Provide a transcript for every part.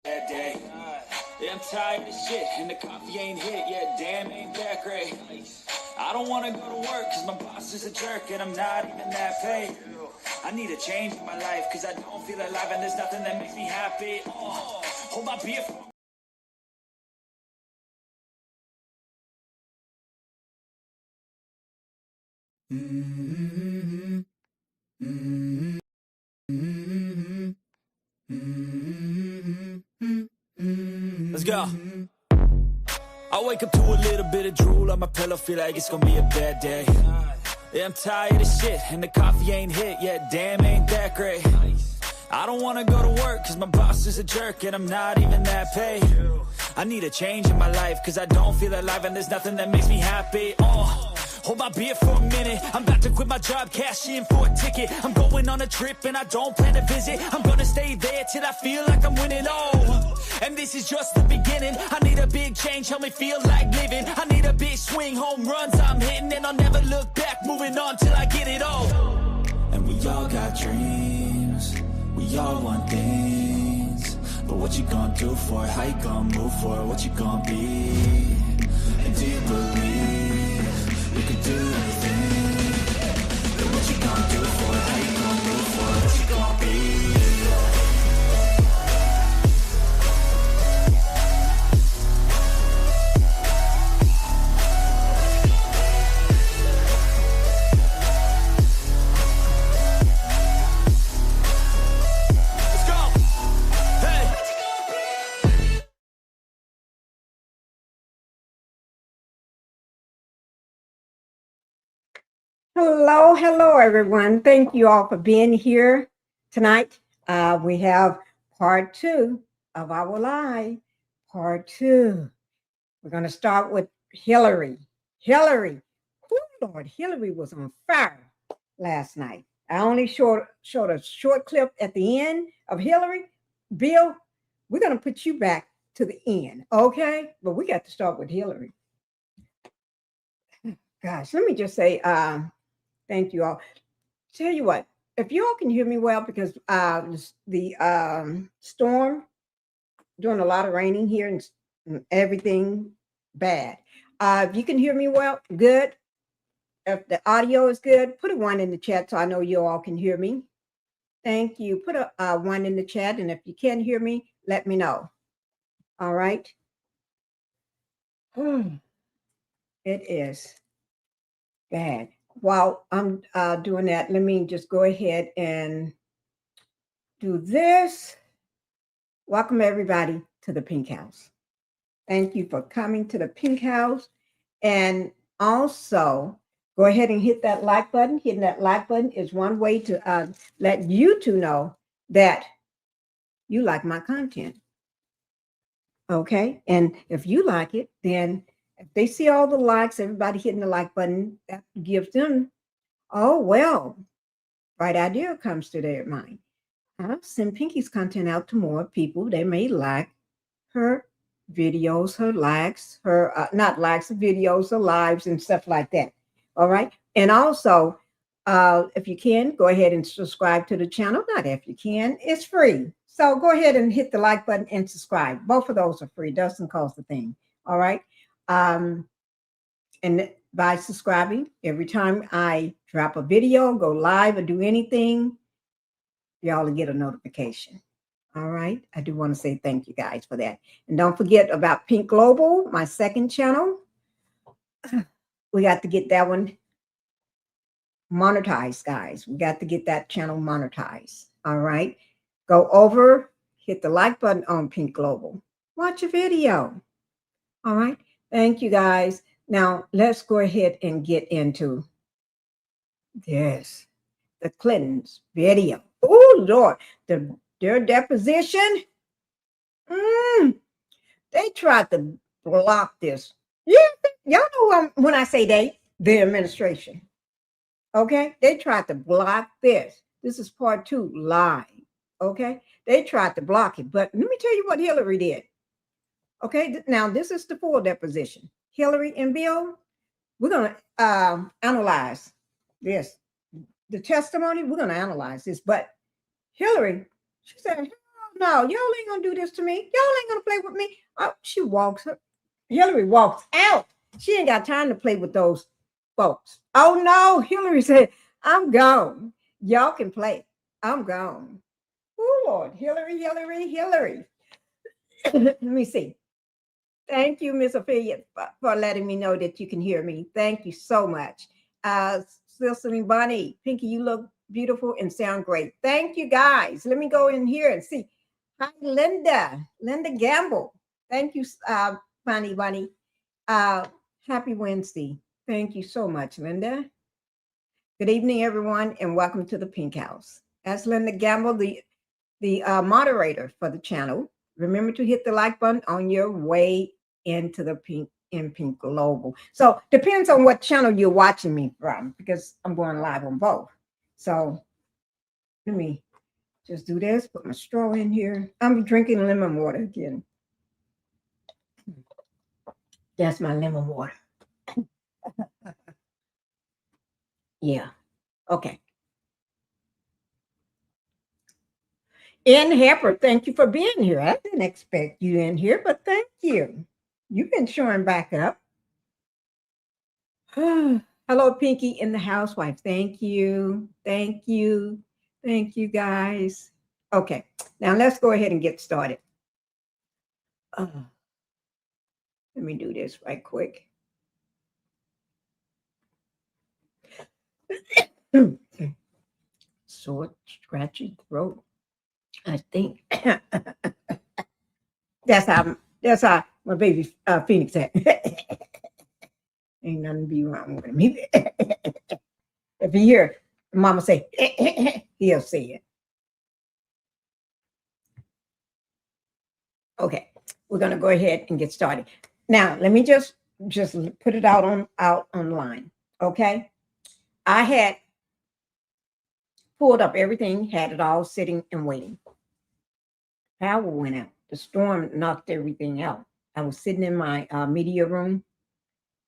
That day. Yeah, I'm tired of shit, and the coffee ain't hit yet. Damn, ain't that great. I don't wanna go to work, cause my boss is a jerk, and I'm not even that paid. I need a change in my life, cause I don't feel alive, and there's nothing that makes me happy. Hold my beer for Let's go. I wake up to a little bit of drool on my pillow, feel like it's gonna be a bad day. Yeah, I'm tired of shit, and the coffee ain't hit yet. Damn, ain't that great. I don't wanna go to work, cause my boss is a jerk, and I'm not even that paid. I need a change in my life, cause I don't feel alive, and there's nothing that makes me happy. Hold my beer for a minute. I'm about to quit my job, cash in for a ticket. I'm going on a trip and I don't plan to visit. I'm gonna stay there till I feel like I'm winning. And this is just the beginning. I need a big change, help me feel like living. I need a big swing, home runs I'm hitting, and I'll never look back, moving on till I get it all. And we all got dreams, we all want things, but what you gonna do for it? How you gonna move for it? What you gonna be? And do you believe you can do anything? Then what you gonna do for it? How you gonna move for it? What you gonna be? Let's go! Hey! Hello, everyone. Thank you all for being here tonight. We have part 2 of our live. Part 2. We're going to start with Hillary. Hillary. Oh, Lord, Hillary was on fire last night. I only showed a short clip at the end of Hillary. Bill, we're going to put you back to the end, okay? But we got to start with Hillary. Gosh, let me just say thank you all. Tell you what, if you all can hear me well, because the storm, doing a lot of raining here and everything bad. If you can hear me well, good. If the audio is good, put a 1 in the chat so I know you all can hear me. Thank you. Put a 1 in the chat, and if you can't hear me, let me know. All right. It is bad. While I'm doing that, let me just go ahead and do this. Welcome everybody to the Pink House. Thank you for coming to the Pink House. And also go ahead and hit that like button. Hitting that like button is one way to let YouTube know that you like my content. Okay. And if you like it, then if they see all the likes, everybody hitting the like button, that gives them, oh, well, right idea comes to their mind. I'll send Pinkie's content out to more people. They may like her videos, her likes, her, not likes, videos, her lives and stuff like that. All right. And also, if you can, go ahead and subscribe to the channel. Not if you can, it's free. So go ahead and hit the like button and subscribe. Both of those are free. Doesn't cost a thing. All right. And by subscribing, every time I drop a video, go live, or do anything, y'all will get a notification. All right. I do want to say thank you guys for that. And don't forget about Pink Global, my second channel. We got to get that one monetized, guys. We got to get that channel monetized. All right. Go over, hit the like button on Pink Global. Watch a video. All right. Thank you, guys. Now, let's go ahead and get into this. The Clintons video. Oh, Lord. Their deposition. They tried to block this. Yeah, y'all know when I say they, the administration. Okay? They tried to block this. This is part 2 live. Okay? They tried to block it. But let me tell you what Hillary did. Okay, now this is the full deposition. Hillary and Bill, we're going to analyze this. The testimony, we're going to analyze this. But Hillary, she said, hell no, y'all ain't gonna do this to me. Y'all ain't gonna play with me. Oh, Hillary walks out. She ain't got time to play with those folks. Oh no, Hillary said, I'm gone. Y'all can play. I'm gone. Oh Lord, Hillary. Let me see. Thank you, Miss Ophelia, for letting me know that you can hear me. Thank you so much. Cecily Bonnie, Pinky, you look beautiful and sound great. Thank you, guys. Let me go in here and see. Hi, Linda Gamble. Thank you, Bonnie. Happy Wednesday. Thank you so much, Linda. Good evening, everyone, and welcome to the Pink House. That's Linda Gamble, the moderator for the channel. Remember to hit the like button on your way into the Pink Global. So depends on what channel you're watching me from, because I'm going live on both. So let me just do this, put my straw in here. I'm drinking lemon water again. That's my lemon water. Yeah. Okay. Ann Hepper, thank you for being here. I didn't expect you in here, but thank you. You've been showing back up. Hello, Pinkie and the Housewife. Thank you. Thank you, guys. Okay, now let's go ahead and get started. Let me do this right quick. Sore, scratchy throat. I think that's how my baby Phoenix said. Ain't nothing be wrong with him. If you hear Mama say, he'll say it. Okay, we're gonna go ahead and get started. Now, let me just put it out online. Okay, I had pulled up everything, had it all sitting and waiting. Power went out. The storm knocked everything out. I was sitting in my media room,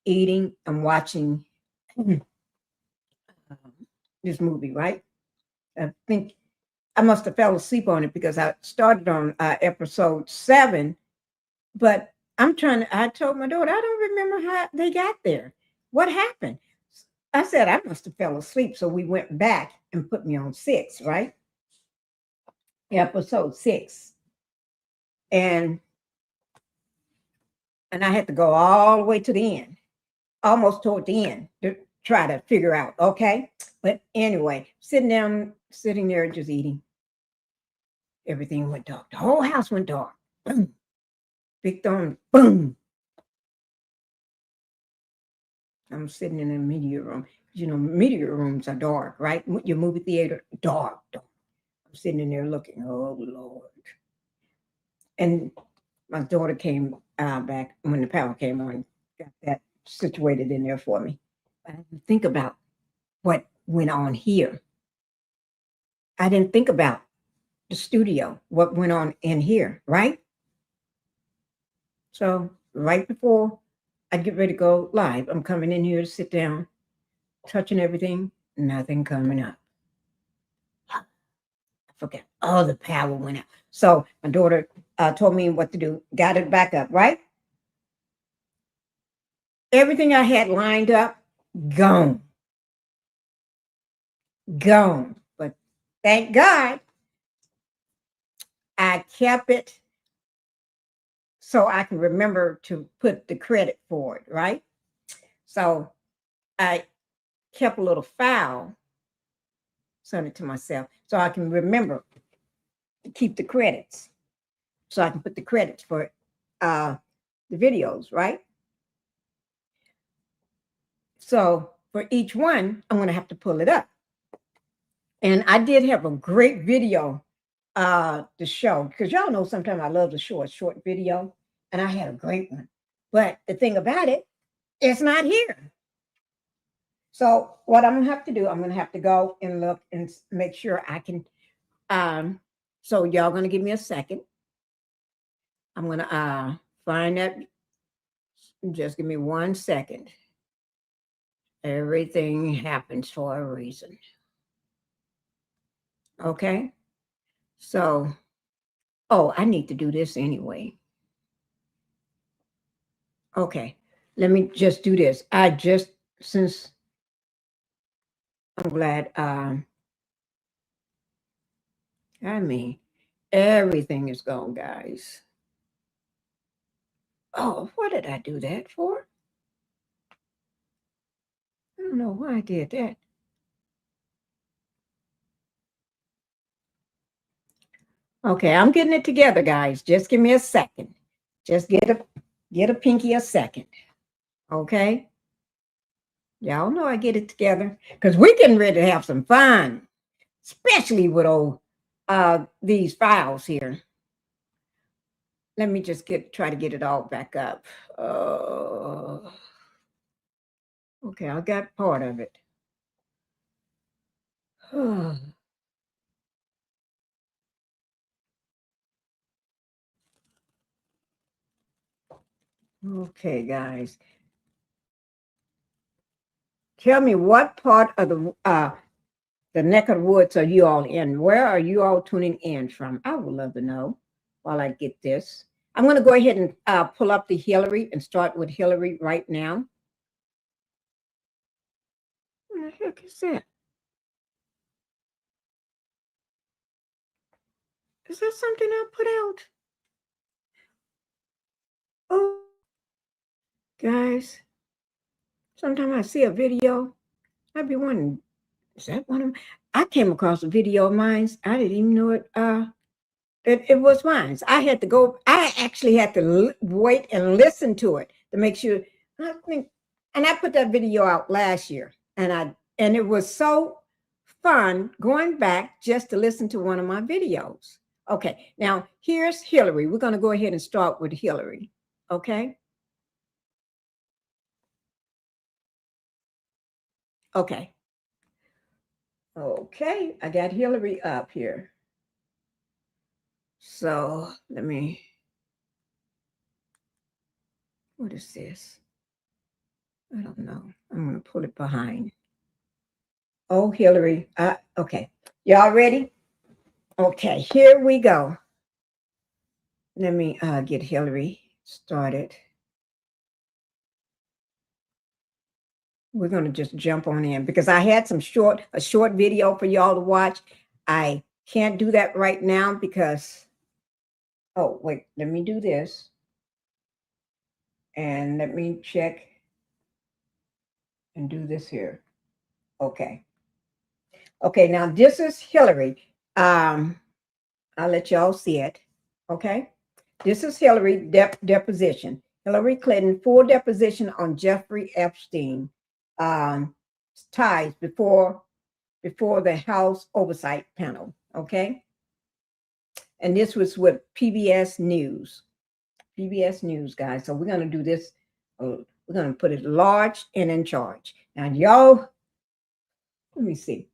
eating and watching this movie, right? I think I must have fell asleep on it because I started on episode 7, but I told my daughter, I don't remember how they got there. What happened? I said, I must have fell asleep. So we went back and put me on 6, right? Episode 6. And I had to go all the way to the end, almost toward the end, to try to figure out, okay? But anyway, sitting there just eating. Everything went dark. The whole house went dark. Boom. Big thumb, boom. I'm sitting in a media room. You know, media rooms are dark, right? Your movie theater, dark. I'm sitting in there looking, oh, Lord. And my daughter came back when the power came on, got that situated in there for me. I didn't think about what went on here. I didn't think about the studio, what went on in here, right? So right before I get ready to go live, I'm coming in here to sit down, touching everything, nothing coming up. I forgot. Oh, the power went out. So my daughter told me what to do, got it back up, right? Everything I had lined up, gone. But thank God I kept it so I can remember to put the credit for it, right? So I kept a little file, sent it to myself, so I can remember to keep the credits, so I can put the credits for the videos, right? So for each one, I'm going to have to pull it up. And I did have a great video to show, because y'all know sometimes I love to show a short video, and I had a great one. But the thing about it, it's not here. So what I'm going to have to do, I'm going to have to go and look and make sure I can. So y'all going to give me a second. I'm going to find that. Just give me 1 second. Everything happens for a reason. Okay. So Oh, I need to do this anyway. Okay, let me just do this. Since I'm glad, I mean, everything is gone, guys. Oh, what did I do that for? I don't know why I did that. Okay, I'm getting it together, guys. Just give me a second. Just get a pinky a second. Okay? Y'all know I get it together. Because we're getting ready to have some fun, especially with these files here. Let me just try to get it all back up. Okay, I got part of it. Okay, guys. Tell me what part of the neck of the woods are you all in? Where are you all tuning in from? I would love to know while I get this. I'm going to go ahead and pull up the Hillary and start with Hillary right now. What the heck is that? Is that something I put out? Oh, guys, sometimes I see a video, I'd be wondering, is that one of them? I came across a video of mine. I didn't even know it was mine. I actually had to wait and listen to it to make sure. I think, and I put that video out last year, and it was so fun going back just to listen to one of my videos. Okay, now here's Hillary. We're going to go ahead and start with Hillary. Okay. Okay. Okay, I got Hillary up here. So what is this? I don't know. I'm going to pull it behind. Oh, Hillary. Okay. Y'all ready? Okay, here we go. Let me get Hillary started. We're going to just jump on in because I had a short video for y'all to watch. I can't do that right now because, oh, wait, let me do this. And let me check and do this here. Okay. Okay, now this is Hillary. I'll let y'all see it. Okay. This is Hillary deposition. Hillary Clinton full deposition on Jeffrey Epstein ties before the House Oversight panel. Okay. And this was with PBS News. PBS News, guys. So we're going to do this. We're going to put it large and in charge. Now, y'all, let me see.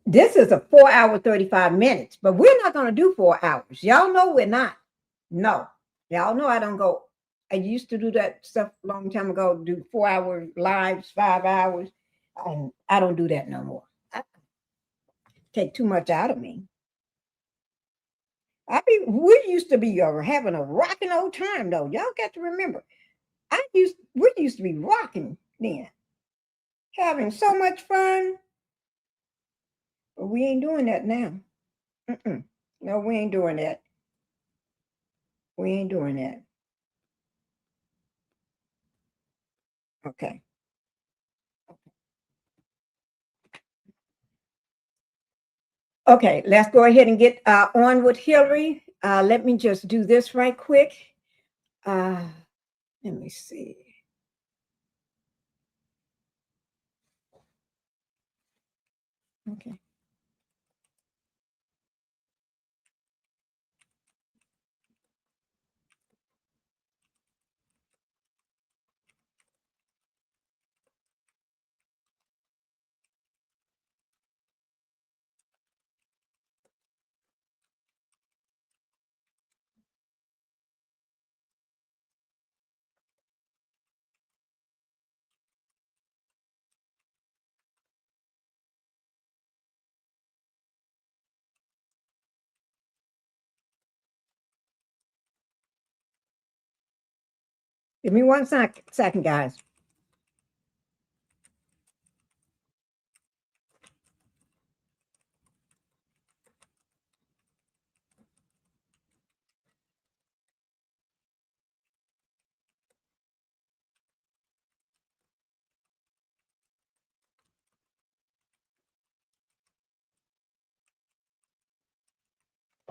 This is a 4 hour, 35 minutes, but we're not going to do 4 hours. Y'all know we're not. No. Y'all know I don't go. I used to do that stuff a long time ago, do 4 hour lives, 5 hours. And I don't do that no more. Take too much out of me. We used to be having a rocking old time though. Y'all got to remember. We used to be rocking then, having so much fun. But we ain't doing that now. No, we ain't doing that. We ain't doing that. Okay. Okay, let's go ahead and get on with Hillary. Let me just do this right quick. Let me see. Okay. Give me one second, guys.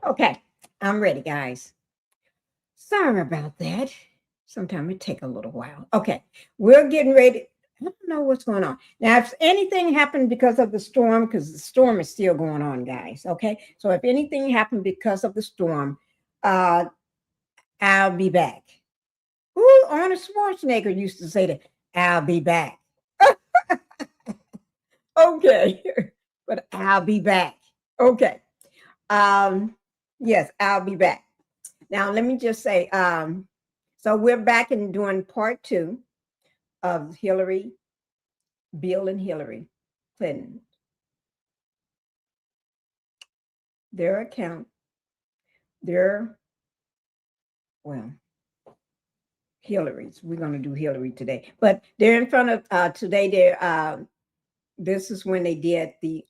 Okay, I'm ready, guys. Sorry about that. Sometimes it take a little while. Okay, we're getting ready. I don't know what's going on. Now, if anything happened because of the storm, because the storm is still going on, guys. Okay, so if anything happened because of the storm, uh, I'll be back. Ooh, Arnold Schwarzenegger used to say that, I'll be back. Okay, but I'll be back. Okay. Yes, I'll be back. Now, let me just say, so we're back and doing part 2 of Bill and Hillary Clinton. Their account, well, Hillary's. We're going to do Hillary today, but they're in front of today. This is when they did the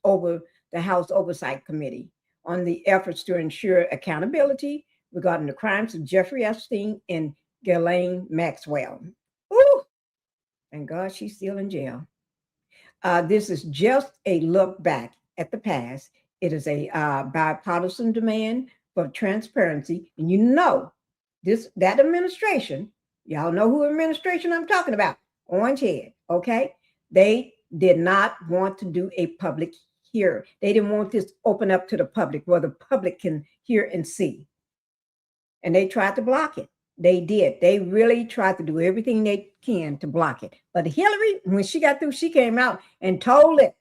House Oversight Committee on the efforts to ensure accountability regarding the crimes of Jeffrey Epstein and Ghislaine Maxwell. Ooh, thank God she's still in jail. This is just a look back at the past. It is a bipartisan demand for transparency. And you know, that administration, y'all know who administration I'm talking about, Orange Head, okay? They did not want to do a public hearing. They didn't want this open up to the public where the public can hear and see. And they tried to block it. They did. They really tried to do everything they can to block it. But Hillary, when she got through, she came out and told it.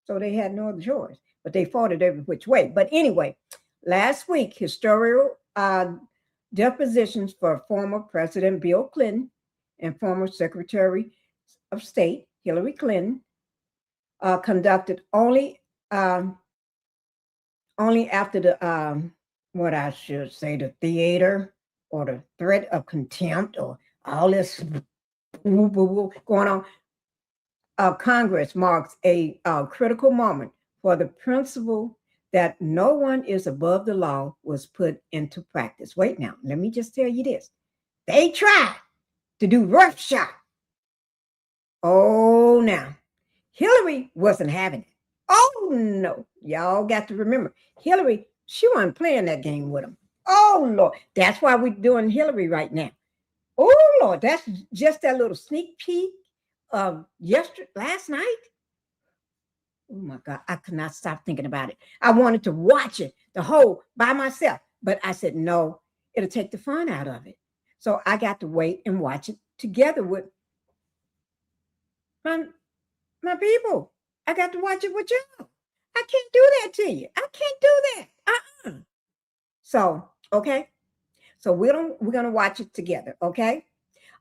So they had no other choice. But they fought it every which way. But anyway, last week, historical depositions for former President Bill Clinton and former Secretary of State Hillary Clinton conducted only after the what I should say, the theater or the threat of contempt or all this going on. Congress marks a critical moment for the principle that no one is above the law was put into practice. Wait now, let me just tell you this. They tried to do roughshod. Oh, now, Hillary wasn't having it. Oh, no. Y'all got to remember, Hillary, she wasn't playing that game with him. Oh, Lord. That's why we're doing Hillary right now. Oh, Lord. That's just that little sneak peek of last night. Oh, my God. I could not stop thinking about it. I wanted to watch it, the whole, by myself. But I said, no, it'll take the fun out of it. So I got to wait and watch it together with my people. I got to watch it with y'all. I can't do that to you. I can't do that. So, okay. So we're going to watch it together, okay?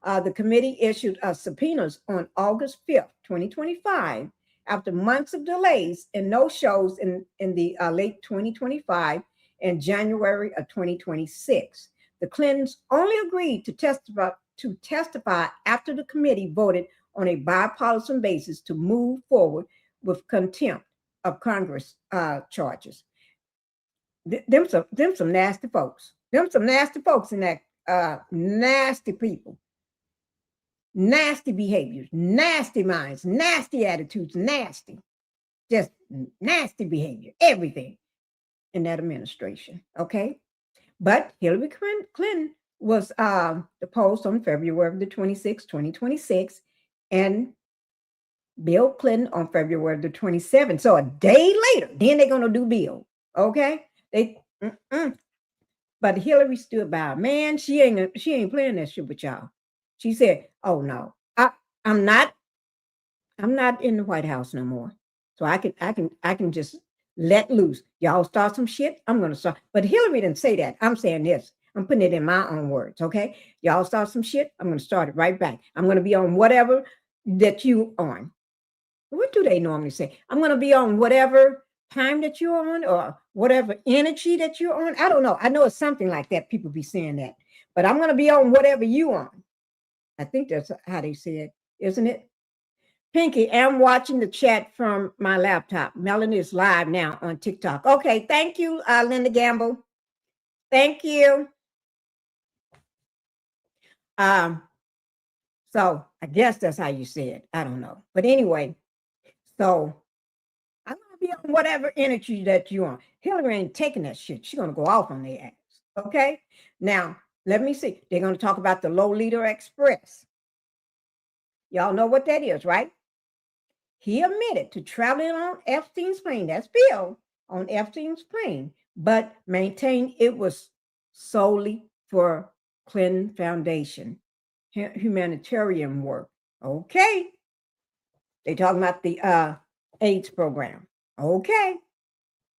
The committee issued subpoenas on August 5th, 2025, after months of delays and no shows in the late 2025 and January of 2026. The Clintons only agreed to testify after the committee voted on a bipartisan basis to move forward with contempt of Congress charges. Them some nasty folks. Them some nasty folks in that nasty people. Nasty behaviors, nasty minds, nasty attitudes, nasty. Just nasty behavior, everything in that administration, okay? But Hillary Clinton was deposed on February the 26th, 2026, and Bill Clinton on February the 27th. So a day later, then they're going to do Bill, okay? But Hillary stood by. Man, she ain't playing that shit with y'all. She said, "Oh no, I'm not in the White House no more. So I can just let loose. Y'all start some shit, I'm gonna start." But Hillary didn't say that. I'm saying this. I'm putting it in my own words, okay? Y'all start some shit, I'm gonna start it right back. I'm gonna be on whatever that you on. What do they normally say? I'm gonna be on whatever time that you're on or whatever energy that you're on. I don't know. I know it's something like that. People be saying that. But I'm gonna be on whatever you on. I think that's how they say it, isn't it? Pinky, I'm watching the chat from my laptop. Melanie is live now on TikTok. Okay, thank you, Linda Gamble. Thank you. So I guess that's how you say it. I don't know. But anyway, so I'm going to be on whatever energy that you on. Hillary ain't taking that shit. She's going to go off on their ass. Okay? Now, let me see. They're going to talk about the Lolita Express. Y'all know what that is, right? He admitted to traveling on Epstein's plane. That's Bill on Epstein's plane, but maintained it was solely for Clinton Foundation humanitarian work. Okay. They talking about the AIDS program. Okay.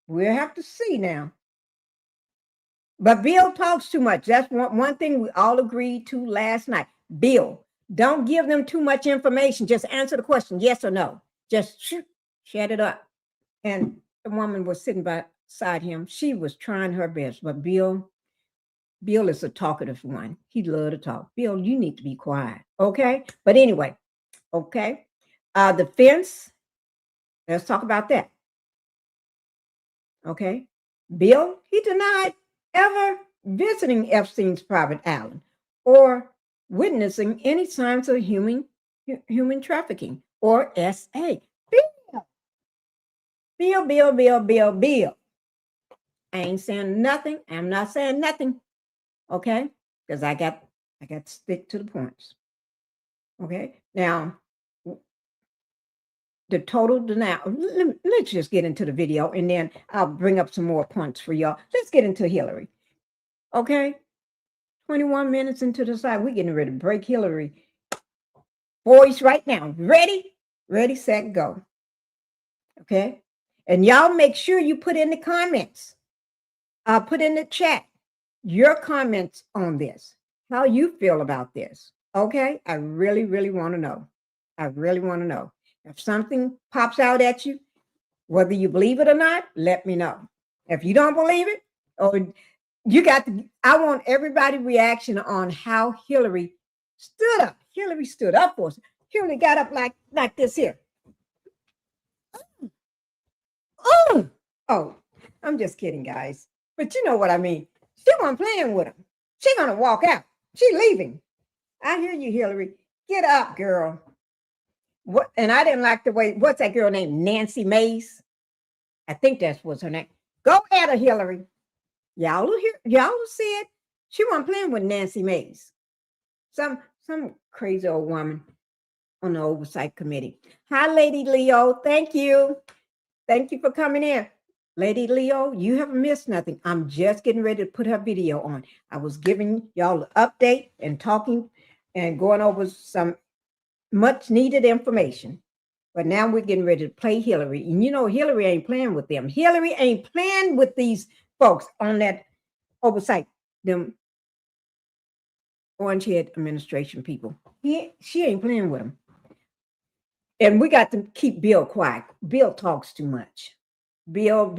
We'll have to see now. But Bill talks too much. That's one thing we all agreed to last night. Bill, don't give them too much information. Just answer the question, yes or no. Just shut it up. And the woman was sitting beside him. She was trying her best, but Bill is a talkative one. He loved to talk. Bill, you need to be quiet, okay? But anyway, okay. The fence, let's talk about that. Okay. Bill, he denied ever visiting Epstein's private island or witnessing any signs of human trafficking or SA. Bill. I ain't saying nothing. I'm not saying nothing. Okay, because I got to stick to the points. Okay, now the total denial. Let's just get into the video, and then I'll bring up some more points for y'all. Let's get into Hillary. Okay, 21 minutes into the side, we're getting ready to break Hillary voice right now. Ready, set, go. Okay, and y'all make sure you put in the comments. Put in the chat your comments on this, how you feel about this. Okay, I really want to know. I really want to know. If something pops out at you, whether you believe it or not, let me know. If you don't believe it, or you got to, I want everybody's reaction on how Hillary stood up. Hillary stood up for us. Hillary got up like this here. Oh, I'm just kidding, guys. But you know what I mean. She wasn't playing with him. She's going to walk out. She's leaving. I hear you, Hillary. Get up, girl. What? And I didn't like the way, what's that girl named? Nancy Mace? I think that was her name. Go at her, Hillary. Y'all said she wasn't playing with Nancy Mace. Some crazy old woman on the Oversight Committee. Hi, Lady Leo. Thank you. Thank you for coming in. Lady Leo, you haven't missed nothing. I'm just getting ready to put her video on. I was giving y'all an update and talking and going over some much needed information. But now we're getting ready to play Hillary. And you know, Hillary ain't playing with them. Hillary ain't playing with these folks on that Oversight, them orange head administration people. She ain't playing with them. And we got to keep Bill quiet. Bill talks too much. Bill.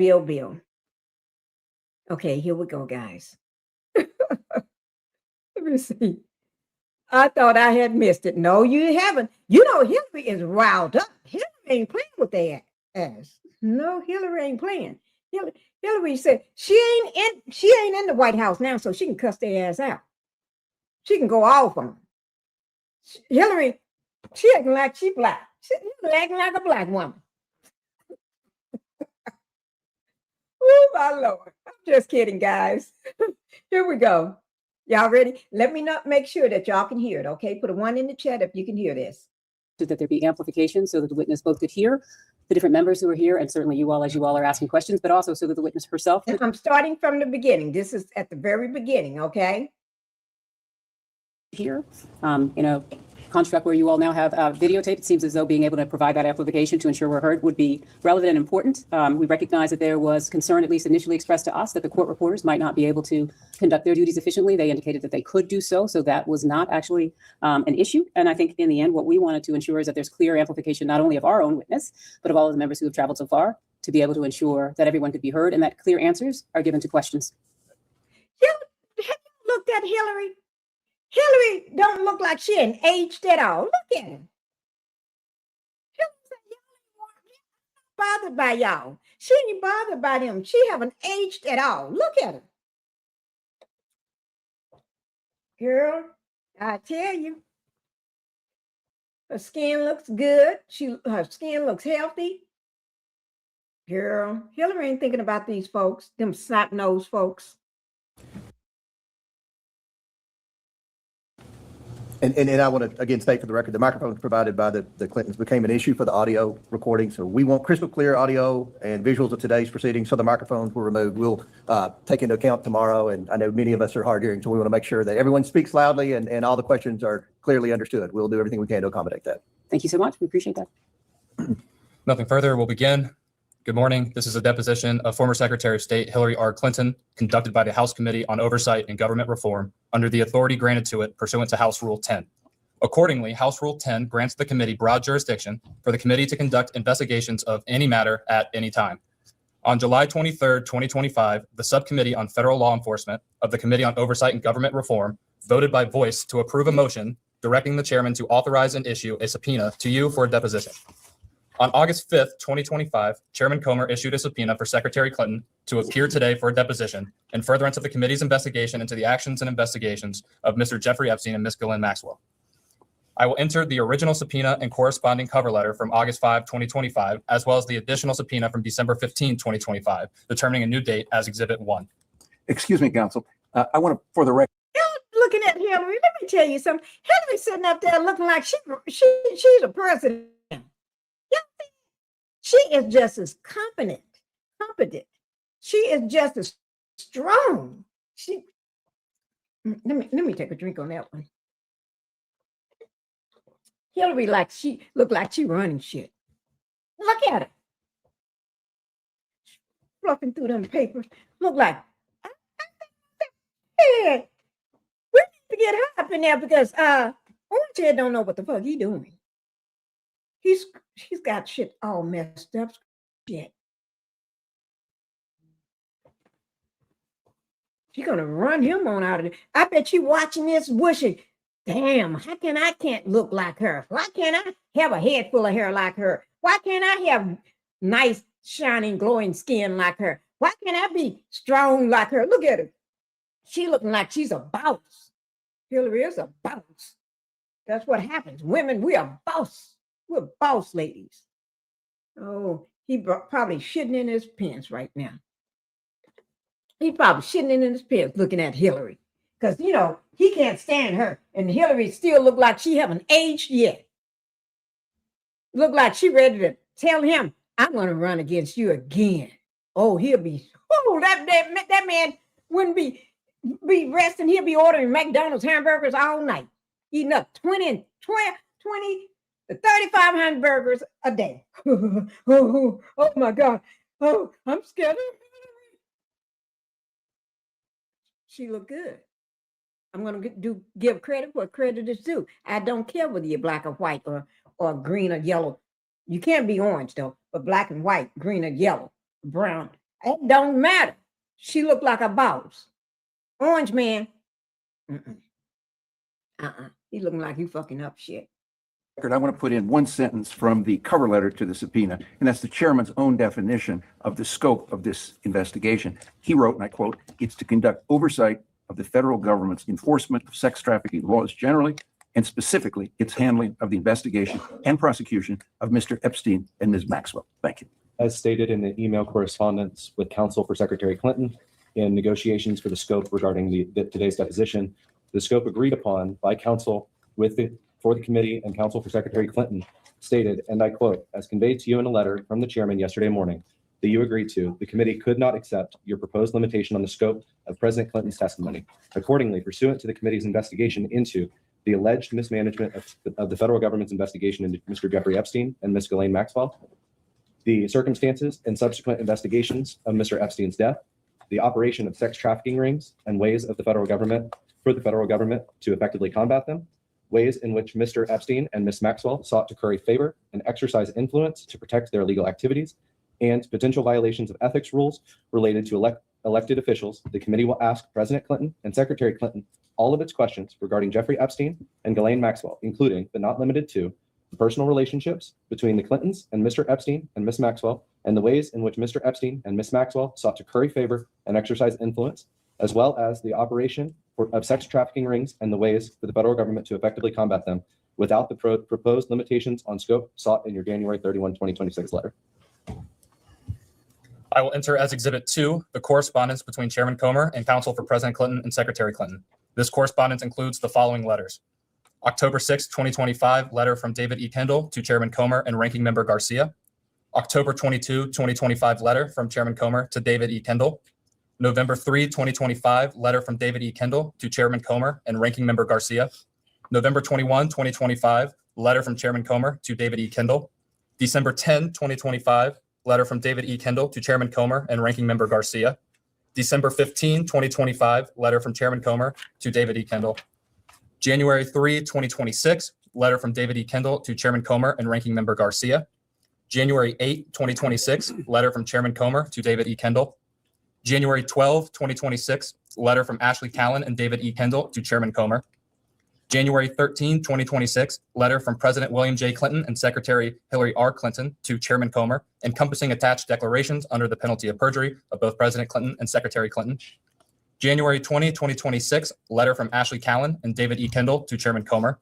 Okay, here we go, guys. Let me see. I thought I had missed it. No, you haven't. You know, Hillary is riled up. Hillary ain't playing with their ass. No, Hillary ain't playing. Hillary said she ain't in the White House now, so she can cuss their ass out. She can go off on them. Hillary, she acting like she black. She acting like a black woman. Oh, my Lord. I'm just kidding, guys. Here we go. Y'all ready? Let me make sure that y'all can hear it, okay? Put a 1 in the chat if you can hear this. That there be amplification so that the witness both could hear the different members who are here, and certainly you all as you all are asking questions, but also so that the witness herself. And I'm starting from the beginning. This is at the very beginning, okay? Here, in a construct where you all now have videotape, it seems as though being able to provide that amplification to ensure we're heard would be relevant and important. We recognize that there was concern, at least initially expressed to us, that the court reporters might not be able to conduct their duties efficiently. They indicated that they could do so that was not actually an issue. And I think in the end, what we wanted to ensure is that there's clear amplification, not only of our own witness, but of all of the members who have traveled so far, to be able to ensure that everyone could be heard and that clear answers are given to questions. Have you looked at Hillary? Hillary Hillary don't look like she ain't aged at all. Look at her. Bothered by y'all. She ain't bothered by them. She haven't aged at all. Look at her. Girl, I tell you. Her skin looks good. Her skin looks healthy. Girl, Hillary ain't thinking about these folks, them snot-nosed folks. And I want to again state for the record, the microphones provided by the Clintons became an issue for the audio recording. So we want crystal clear audio and visuals of today's proceedings. So the microphones were removed. We'll take into account tomorrow. And I know many of us are hard hearing, so we want to make sure that everyone speaks loudly and all the questions are clearly understood. We'll do everything we can to accommodate that. Thank you so much. We appreciate that. Nothing further. We'll begin. Good morning. This is a deposition of former Secretary of State Hillary R. Clinton, conducted by the House Committee on Oversight and Government Reform under the authority granted to it pursuant to House Rule 10. Accordingly, House Rule 10 grants the committee broad jurisdiction for the committee to conduct investigations of any matter at any time. On July 23, 2025, the Subcommittee on Federal Law Enforcement of the Committee on Oversight and Government Reform voted by voice to approve a motion directing the chairman to authorize and issue a subpoena to you for a deposition. On August 5th, 2025, Chairman Comer issued a subpoena for Secretary Clinton to appear today for a deposition in furtherance of the committee's investigation into the actions and investigations of Mr. Jeffrey Epstein and Ms. Ghislaine Maxwell. I will enter the original subpoena and corresponding cover letter from August 5, 2025, as well as the additional subpoena from December 15, 2025, determining a new date as Exhibit 1. Excuse me, counsel. I want to, for the record. Looking at Hillary, let me tell you something. Hillary sitting up there looking like she's a president. She is just as competent. She is just as strong. Let me take a drink on that one. Hillary look like she running shit. Look at her. Fluffing through them papers. Look like, hey, we need to get her up in there because Orange Head don't know what the fuck he doing. She's got shit all messed up. Shit. She's gonna run him on out of there. I bet you watching this wishing, damn, how can I can't look like her? Why can't I have a head full of hair like her? Why can't I have nice, shining, glowing skin like her? Why can't I be strong like her? Look at her. She looking like she's a boss. Hillary is a boss. That's what happens. Women, we are boss. We're boss ladies. Oh, he probably shitting in his pants right now. He's probably shitting in his pants looking at Hillary. Because, you know, he can't stand her. And Hillary still look like she haven't aged yet. Look like she ready to tell him, I'm going to run against you again. Oh, that man wouldn't be resting. He'll be ordering McDonald's hamburgers all night. Eating up 20 to 35 hamburgers a day. Oh my God. Oh, I'm scared. She look good. I'm going to give credit where credit is due. I don't care whether you're black or white or green or yellow. You can't be orange though, but black and white, green or yellow, brown. It don't matter. She looked like a boss. Orange man. He looking like you fucking up shit. I want to put in one sentence from the cover letter to the subpoena, and that's the chairman's own definition of the scope of this investigation. He wrote, and I quote, "It's to conduct oversight of the federal government's enforcement of sex trafficking laws generally, and specifically its handling of the investigation and prosecution of Mr. Epstein and Ms. Maxwell." Thank you. As stated in the email correspondence with counsel for Secretary Clinton in negotiations for the scope regarding today's deposition, the scope agreed upon by counsel for the committee and counsel for Secretary Clinton stated, and I quote, "As conveyed to you in a letter from the chairman yesterday morning that you agreed to, the committee could not accept your proposed limitation on the scope of President Clinton's testimony. Accordingly, pursuant to the committee's investigation into the alleged mismanagement of the federal government's investigation into Mr. Jeffrey Epstein and Ms. Ghislaine Maxwell, the circumstances and subsequent investigations of Mr. Epstein's death, the operation of sex trafficking rings and ways of the federal government to effectively combat them, ways in which Mr. Epstein and Ms. Maxwell sought to curry favor and exercise influence to protect their legal activities, and potential violations of ethics rules related to elected officials, the committee will ask President Clinton and Secretary Clinton all of its questions regarding Jeffrey Epstein and Ghislaine Maxwell, including but not limited to the personal relationships between the Clintons and Mr. Epstein and Ms. Maxwell, and the ways in which Mr. Epstein and Ms. Maxwell sought to curry favor and exercise influence, as well as the operation of sex trafficking rings and the ways for the federal government to effectively combat them without the proposed limitations on scope sought in your January 31, 2026 letter. I will enter as Exhibit 2 the correspondence between Chairman Comer and counsel for President Clinton and Secretary Clinton. This correspondence includes the following letters. October 6, 2025, letter from David E. Kendall to Chairman Comer and Ranking Member Garcia. October 22, 2025, letter from Chairman Comer to David E. Kendall. November 3, 2025, letter from David E. Kendall to Chairman Comer and Ranking Member Garcia. November 21, 2025, letter from Chairman Comer to David E. Kendall. December 10, 2025, letter from David E. Kendall to Chairman Comer and Ranking Member Garcia. December 15, 2025, letter from Chairman Comer to David E. Kendall. January 3, 2026, letter from David E. Kendall to Chairman Comer and Ranking Member Garcia. January 8, 2026, letter from Chairman Comer to David E. Kendall. January 12, 2026, letter from Ashley Callan and David E. Kendall to Chairman Comer. January 13, 2026, letter from President William J. Clinton and Secretary Hillary R. Clinton to Chairman Comer, encompassing attached declarations under the penalty of perjury of both President Clinton and Secretary Clinton. January 20, 2026, letter from Ashley Callan and David E. Kendall to Chairman Comer.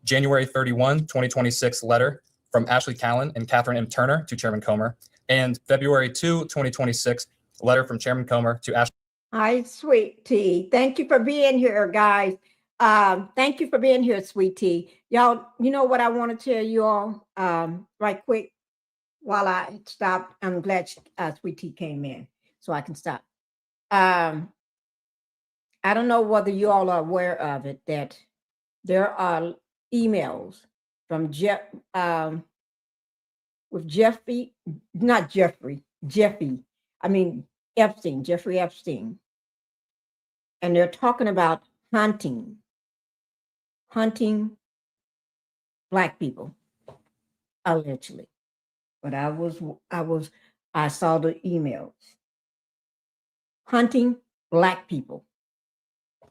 January 31, 2026, letter from Ashley Callan and Catherine M. Turner to Chairman Comer. And February 2, 2026, letter from Chairman Comer to Ashley. Hi, sweet tea. Thank you for being here, guys. Thank you for being here, sweet tea. Y'all, you know what I want to tell you all right quick while I stop. I'm glad sweet tea came in so I can stop. I don't know whether you all are aware of it, that there are emails from Jeffrey, Epstein. And they're talking about hunting Black people, allegedly. But I saw the emails. Hunting Black people,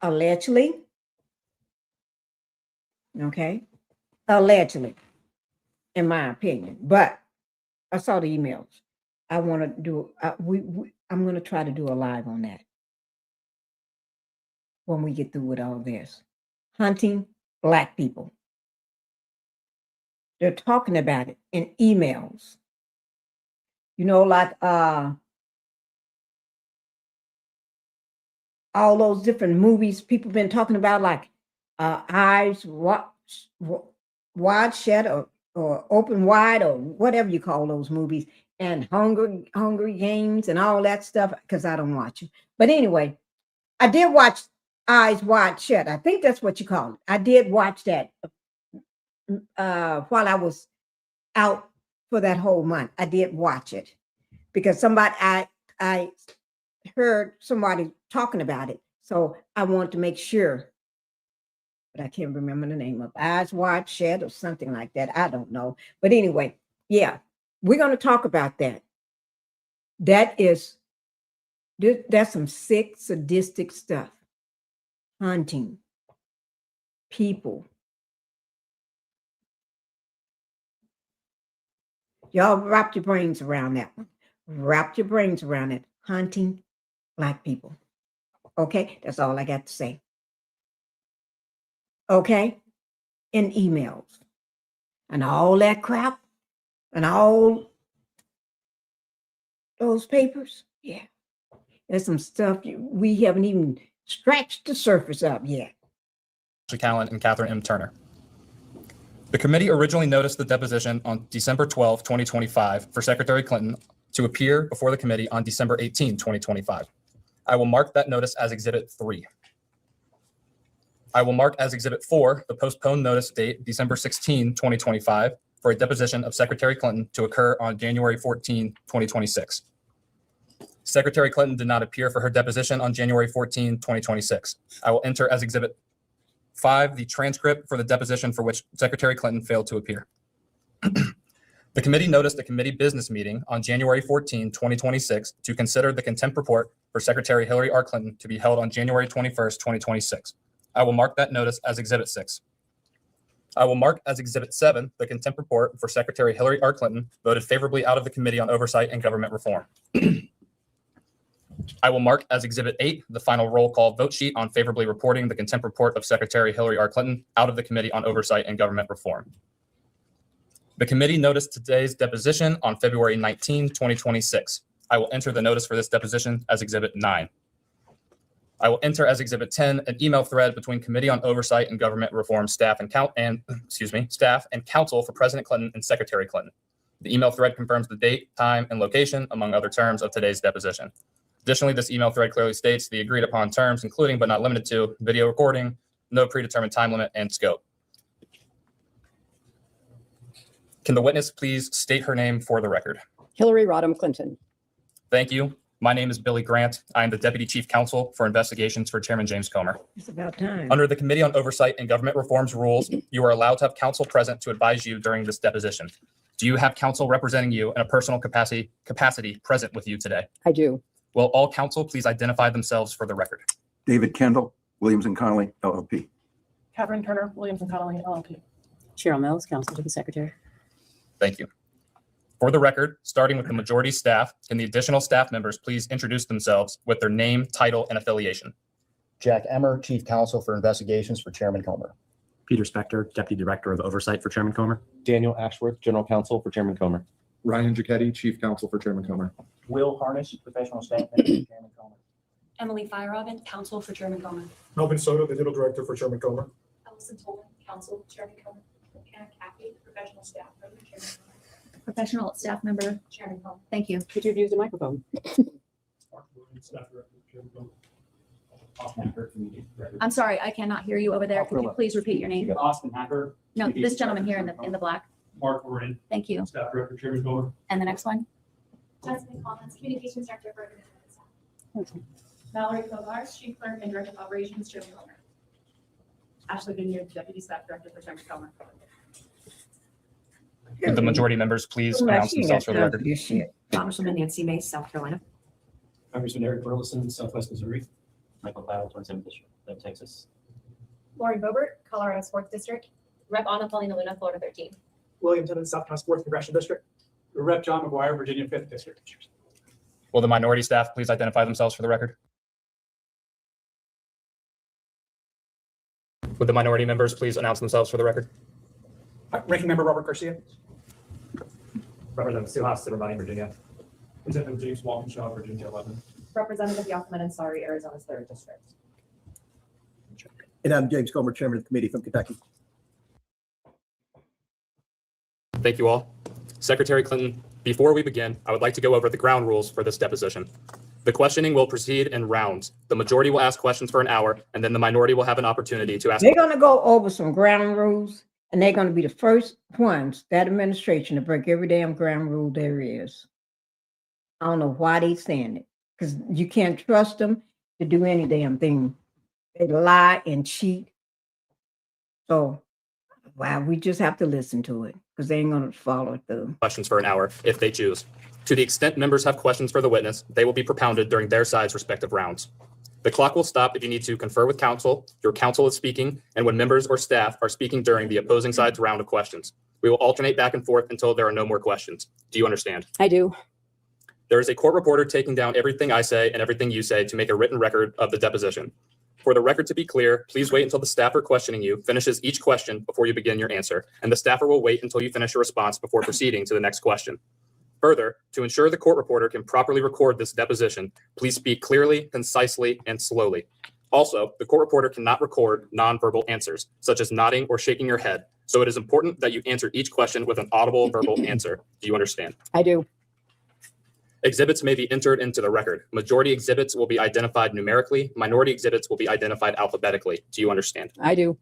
allegedly. Okay, allegedly, in my opinion. But I saw the emails. I want to do. I'm going to try to do a live on that when we get through with all this. Hunting Black people. They're talking about it in emails. You know, like all those different movies people been talking about, like Eyes Wide Shut or Open Wide or whatever you call those movies, and Hunger Games and all that stuff, because I don't watch them. But anyway, I did watch Eyes Wide Shut. I think that's what you call it. I did watch that while I was out for that whole month. I did watch it because I heard somebody talking about it. So I wanted to make sure, but I can't remember the name of Eyes Wide Shut or something like that. I don't know. But anyway, yeah, we're going to talk about that. That's some sick, sadistic stuff. Hunting people. Y'all wrap your brains around that one. Wrap your brains around it. Hunting Black people. Okay, that's all I got to say. Okay, in emails and all that crap and all those papers. Yeah, there's some stuff we haven't even scratched the surface of yet. Ashley Callan and Catherine M. Turner. The committee originally noticed the deposition on December 12, 2025 for Secretary Clinton to appear before the committee on December 18, 2025. I will mark that notice as Exhibit 3. I will mark as Exhibit 4 the postponed notice date December 16, 2025 for a deposition of Secretary Clinton to occur on January 14, 2026. Secretary Clinton did not appear for her deposition on January 14, 2026. I will enter as Exhibit 5 the transcript for the deposition for which Secretary Clinton failed to appear. The committee noticed a committee business meeting on January 14, 2026 to consider the contempt report for Secretary Hillary R. Clinton to be held on January 21st, 2026. I will mark that notice as Exhibit 6. I will mark as Exhibit 7 the contempt report for Secretary Hillary R. Clinton voted favorably out of the Committee on Oversight and Government Reform. I will mark as Exhibit 8 the final roll call vote sheet on favorably reporting the contempt report of Secretary Hillary R. Clinton out of the Committee on Oversight and Government Reform. The committee noticed today's deposition on February 19, 2026. I will enter the notice for this deposition as Exhibit 9. I will enter as Exhibit 10 an email thread between Committee on Oversight and Government Reform staff and counsel for President Clinton and Secretary Clinton. The email thread confirms the date, time, and location, among other terms, of today's deposition. Additionally, this email thread clearly states the agreed upon terms, including but not limited to video recording, no predetermined time limit, and scope. Can the witness please state her name for the record? Hillary Rodham Clinton. Thank you. My name is Billy Grant. I am the Deputy Chief Counsel for Investigations for Chairman James Comer. It's about time. Under the Committee on Oversight and Government Reform's rules, you are allowed to have counsel present to advise you during this deposition. Do you have counsel representing you in a personal capacity present with you today? I do. Will all counsel please identify themselves for the record? David Kendall, Williams and Connolly, LLP. Catherine Turner, Williams and Connolly, LLP. Cheryl Mills, counsel to the secretary. Thank you. For the record, starting with the majority staff, can the additional staff members please introduce themselves with their name, title, and affiliation? Jack Emmer, Chief Counsel for Investigations for Chairman Comer. Peter Spector, Deputy Director of Oversight for Chairman Comer. Daniel Ashworth, General Counsel for Chairman Comer. Ryan Giacchetti, Chief Counsel for Chairman Comer. Will Harness, Professional Staff Member for Chairman Comer. Emily Feierabend, Counsel for Chairman Comer. Melvin Soto, Digital Director for Chairman Comer. Allison Tolan, Counsel, Chairman Comer. Anna Caffey, Professional Staff Member, Chairman Comer. Professional staff member. Chairman Comer. Thank you. Could you use the microphone? I'm sorry, I cannot hear you over there. Could you please repeat your name? Austin Hacker. No, this gentleman here in the black. Mark Oren, Thank you. Staff Director, Chairman Comer. And the next one? Jasmine Collins, Communications Director for Staff. Valerie Kovar, Chief Clerk and Director of Operations, Chairman Comer. Ashley Vineyard, Deputy Staff Director for Chairman Comer. Would the majority members please announce themselves for the record? Congresswoman Nancy Mace, South Carolina. Congressman Eric Burleson, Southwest Missouri. Michael Cloud, 27th District, Texas. Lauren Boebert, Colorado Sports District. Rep. Anna Paulina Luna, Florida 13. William Tennant, South Carolina Sports Congressional District. Rep. John McGuire, Virginia 5th District. Will the minority staff please identify themselves for the record? Would the minority members please announce themselves for the record? Ranking Member Robert Garcia. Representative Suhas, Silver Valley, Virginia. Representative James Walkinshaw, Virginia 11. Representative Yochman Ansari, Arizona's 3rd District. And I'm James Comer, Chairman of the committee from Kentucky. Thank you all. Secretary Clinton, before we begin, I would like to go over the ground rules for this deposition. The questioning will proceed in rounds. The majority will ask questions for an hour, and then the minority will have an opportunity to ask. They're going to go over some ground rules, and they're going to be the first ones, that administration, to break every damn ground rule there is. I don't know why they saying it, because you can't trust them to do any damn thing. They lie and cheat. So, wow, we just have to listen to it, because they ain't going to follow it through. Questions for an hour, if they choose. To the extent members have questions for the witness, they will be propounded during their side's respective rounds. The clock will stop if you need to confer with counsel, your counsel is speaking, and when members or staff are speaking during the opposing side's round of questions. We will alternate back and forth until there are no more questions. Do you understand? I do. There is a court reporter taking down everything I say and everything you say to make a written record of the deposition. For the record to be clear, please wait until the staffer questioning you finishes each question before you begin your answer, and the staffer will wait until you finish your response before proceeding to the next question. Further, to ensure the court reporter can properly record this deposition, please speak clearly, concisely, and slowly. Also, the court reporter cannot record nonverbal answers, such as nodding or shaking your head, so it is important that you answer each question with an audible verbal answer. Do you understand? I do. Exhibits may be entered into the record. Majority exhibits will be identified numerically. Minority exhibits will be identified alphabetically. Do you understand? I do.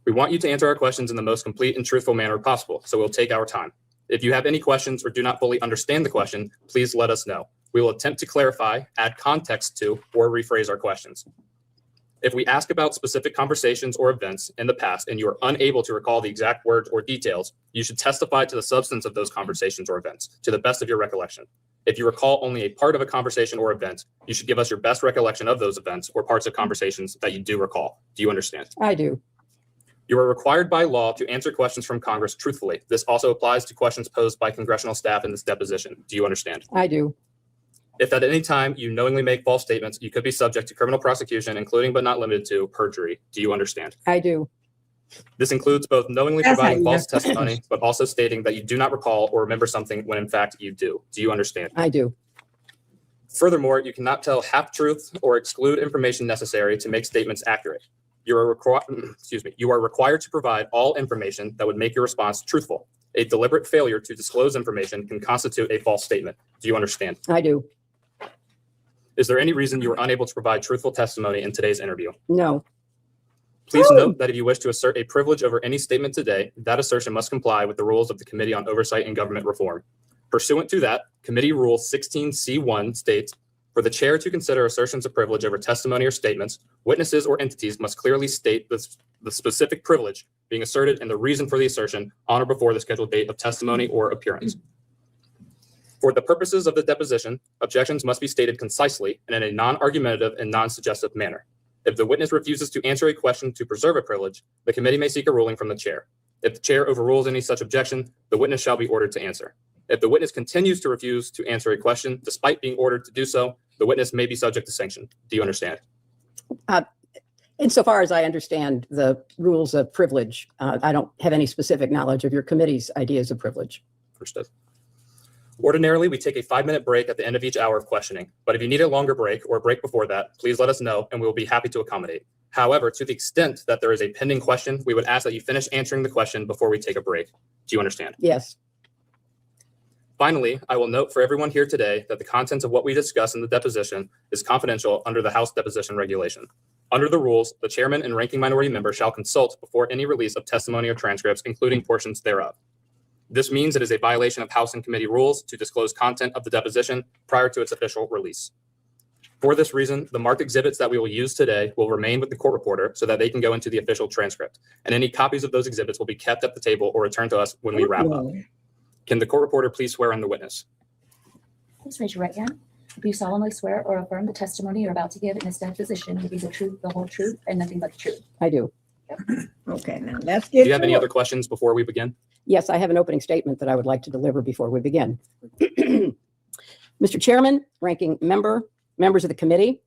We want you to answer our questions in the most complete and truthful manner possible, so we'll take our time. If you have any questions or do not fully understand the question, please let us know. We will attempt to clarify, add context to, or rephrase our questions. If we ask about specific conversations or events in the past and you are unable to recall the exact words or details, you should testify to the substance of those conversations or events to the best of your recollection. If you recall only a part of a conversation or event, you should give us your best recollection of those events or parts of conversations that you do recall. Do you understand? I do. You are required by law to answer questions from Congress truthfully. This also applies to questions posed by congressional staff in this deposition. Do you understand? I do. If at any time you knowingly make false statements, you could be subject to criminal prosecution, including but not limited to perjury. Do you understand? I do. This includes both knowingly That's providing how you false testimony, but also stating that you do not recall or remember something when in fact you do. Do you understand? I do. Furthermore, you cannot tell half-truths or exclude information necessary to make statements accurate. You are required to provide all information that would make your response truthful. A deliberate failure to disclose information can constitute a false statement. Do you understand? I do. Is there any reason you are unable to provide truthful testimony in today's interview? No. Please note that if you wish to assert a privilege over any statement today, that assertion must comply with the rules of the Committee on Oversight and Government Reform. Pursuant to that, Committee Rule 16C1 states, for the chair to consider assertions of privilege over testimony or statements, witnesses or entities must clearly state the specific privilege being asserted and the reason for the assertion on or before the scheduled date of testimony or appearance. For the purposes of the deposition, objections must be stated concisely and in a non-argumentative and non-suggestive manner. If the witness refuses to answer a question to preserve a privilege, the committee may seek a ruling from the chair. If the chair overrules any such objection, the witness shall be ordered to answer. If the witness continues to refuse to answer a question despite being ordered to do so, the witness may be subject to sanction. Do you understand? Insofar as I understand the rules of privilege, I don't have any specific knowledge of your committee's ideas of privilege. Understood. Ordinarily, we take a 5-minute break at the end of each hour of questioning, but if you need a longer break or a break before that, please let us know and we will be happy to accommodate. However, to the extent that there is a pending question, we would ask that you finish answering the question before we take a break. Do you understand? Yes. Finally, I will note for everyone here today that the contents of what we discuss in the deposition is confidential under the House deposition regulation. Under the rules, the chairman and ranking minority member shall consult before any release of testimony or transcripts, including portions thereof. This means it is a violation of House and committee rules to disclose content of the deposition prior to its official release. For this reason, the marked exhibits that we will use today will remain with the court reporter so that they can go into the official transcript, and any copies of those exhibits will be kept at the table or returned to us when we wrap up. Can the court reporter please swear in the witness? Please raise your right hand. Do you solemnly swear or affirm the testimony you're about to give in this deposition will be the truth, the whole truth, and nothing but the truth? I do. Okay, now let's get Do you have any to other it. questions before we begin? Yes, I have an opening statement that I would like to deliver before we begin. Mr. Chairman, ranking member, members of the committee,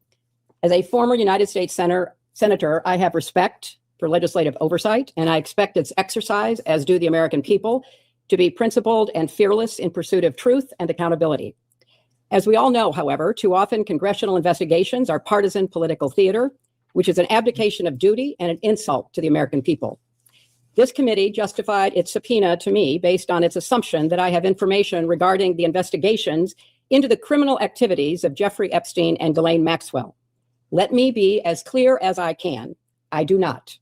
as a former United States Senator, I have respect for legislative oversight, and I expect its exercise, as do the American people, to be principled and fearless in pursuit of truth and accountability. As we all know, however, too often congressional investigations are partisan political theater, which is an abdication of duty and an insult to the American people. This committee justified its subpoena to me based on its assumption that I have information regarding the investigations into the criminal activities of Jeffrey Epstein and Ghislaine Maxwell. Let me be as clear as I can. I do not.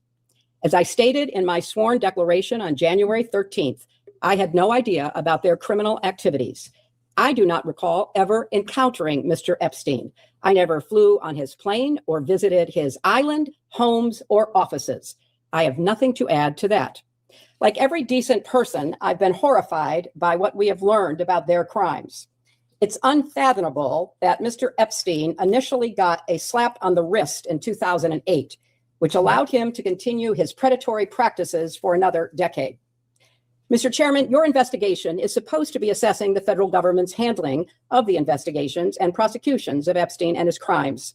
As I stated in my sworn declaration on January 13th, I had no idea about their criminal activities. I do not recall ever encountering Mr. Epstein. I never flew on his plane or visited his island, homes, or offices. I have nothing to add to that. Like every decent person, I've been horrified by what we have learned about their crimes. It's unfathomable that Mr. Epstein initially got a slap on the wrist in 2008, which allowed him to continue his predatory practices for another decade. Mr. Chairman, your investigation is supposed to be assessing the federal government's handling of the investigations and prosecutions of Epstein and his crimes.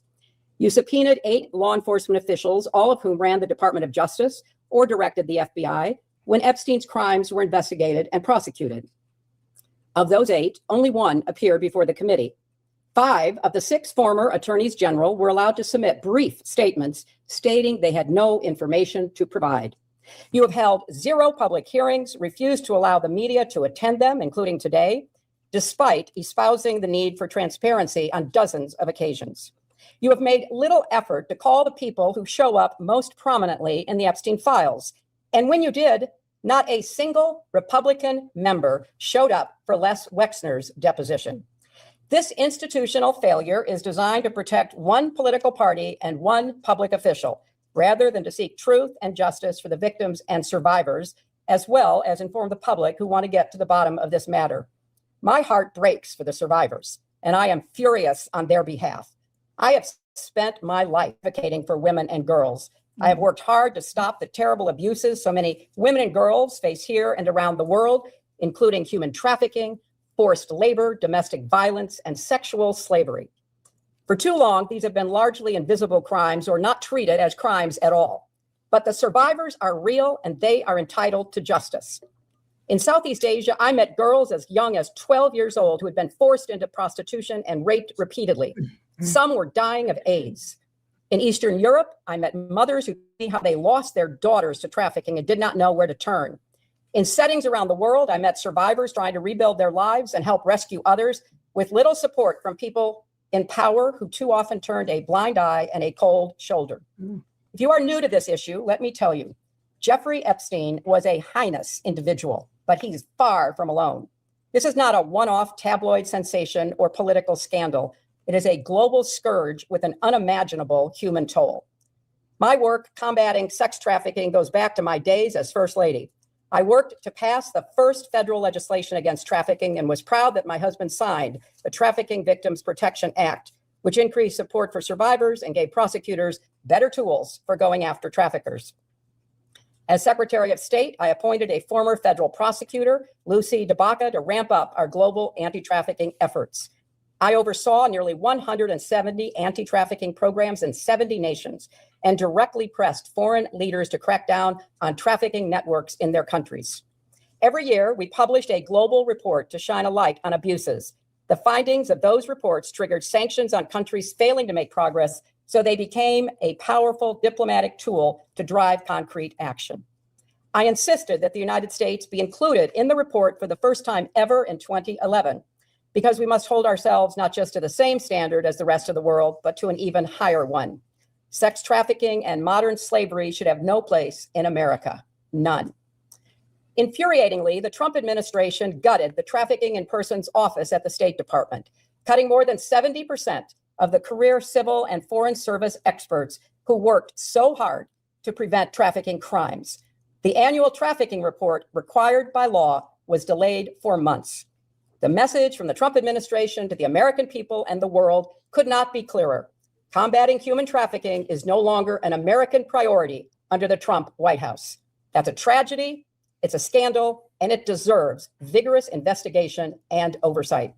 You subpoenaed 8 law enforcement officials, all of whom ran the Department of Justice or directed the FBI when Epstein's crimes were investigated and prosecuted. Of those 8, only 1 appeared before the committee. 5 of the 6 former attorneys general were allowed to submit brief statements stating they had no information to provide. You have held 0 public hearings, refused to allow the media to attend them, including today, despite espousing the need for transparency on dozens of occasions. You have made little effort to call the people who show up most prominently in the Epstein files. And when you did, not a single Republican member showed up for Les Wexner's deposition. This institutional failure is designed to protect one political party and one public official, rather than to seek truth and justice for the victims and survivors, as well as inform the public who want to get to the bottom of this matter. My heart breaks for the survivors, and I am furious on their behalf. I have spent my life advocating for women and girls. I have worked hard to stop the terrible abuses so many women and girls face here and around the world, including human trafficking, forced labor, domestic violence, and sexual slavery. For too long, these have been largely invisible crimes or not treated as crimes at all. But the survivors are real and they are entitled to justice. In Southeast Asia, I met girls as young as 12 years old who had been forced into prostitution and raped repeatedly. Some were dying of AIDS. In Eastern Europe, I met mothers who told me how they lost their daughters to trafficking and did not know where to turn. In settings around the world, I met survivors trying to rebuild their lives and help rescue others with little support from people in power who too often turned a blind eye and a cold shoulder. If you are new to this issue, let me tell you, Jeffrey Epstein was a heinous individual, but he's far from alone. This is not a one-off tabloid sensation or political scandal. It is a global scourge with an unimaginable human toll. My work combating sex trafficking goes back to my days as First Lady. I worked to pass the first federal legislation against trafficking and was proud that my husband signed the Trafficking Victims Protection Act, which increased support for survivors and gave prosecutors better tools for going after traffickers. As Secretary of State, I appointed a former federal prosecutor, Lucy DeBaca, to ramp up our global anti-trafficking efforts. I oversaw nearly 170 anti-trafficking programs in 70 nations and directly pressed foreign leaders to crack down on trafficking networks in their countries. Every year, we published a global report to shine a light on abuses. The findings of those reports triggered sanctions on countries failing to make progress, so they became a powerful diplomatic tool to drive concrete action. I insisted that the United States be included in the report for the first time ever in 2011. Because we must hold ourselves not just to the same standard as the rest of the world, but to an even higher one. Sex trafficking and modern slavery should have no place in America, none. Infuriatingly, the Trump administration gutted the Trafficking in Persons Office at the State Department, cutting more than 70% of the career civil and foreign service experts who worked so hard to prevent trafficking crimes. The annual trafficking report required by law was delayed for months. The message from the Trump administration to the American people and the world could not be clearer. Combating human trafficking is no longer an American priority under the Trump White House. That's a tragedy, it's a scandal, and it deserves vigorous investigation and oversight.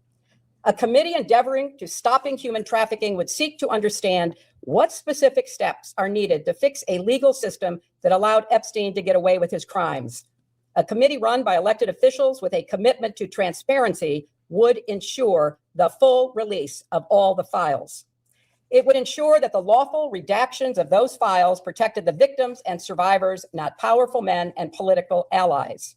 A committee endeavoring to stopping human trafficking would seek to understand what specific steps are needed to fix a legal system that allowed Epstein to get away with his crimes. A committee run by elected officials with a commitment to transparency would ensure the full release of all the files. It would ensure that the lawful redactions of those files protected the victims and survivors, not powerful men and political allies.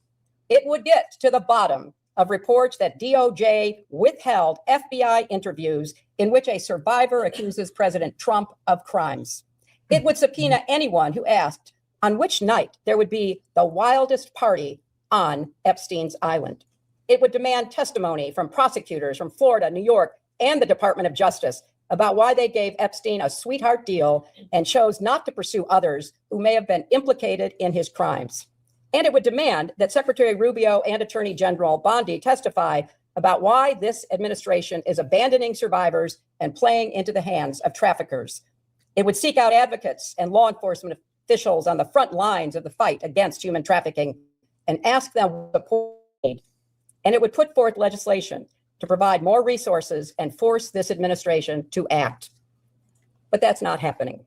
It would get to the bottom of reports that DOJ withheld FBI interviews in which a survivor accuses President Trump of crimes. It would subpoena anyone who asked on which night there would be the wildest party on Epstein's island. It would demand testimony from prosecutors from Florida, New York, and the Department of Justice about why they gave Epstein a sweetheart deal and chose not to pursue others who may have been implicated in his crimes. And it would demand that Secretary Rubio and Attorney General Bondi testify about why this administration is abandoning survivors and playing into the hands of traffickers. It would seek out advocates and law enforcement officials on the front lines of the fight against human trafficking and ask them what support they need. And it would put forth legislation to provide more resources and force this administration to act. But that's not happening.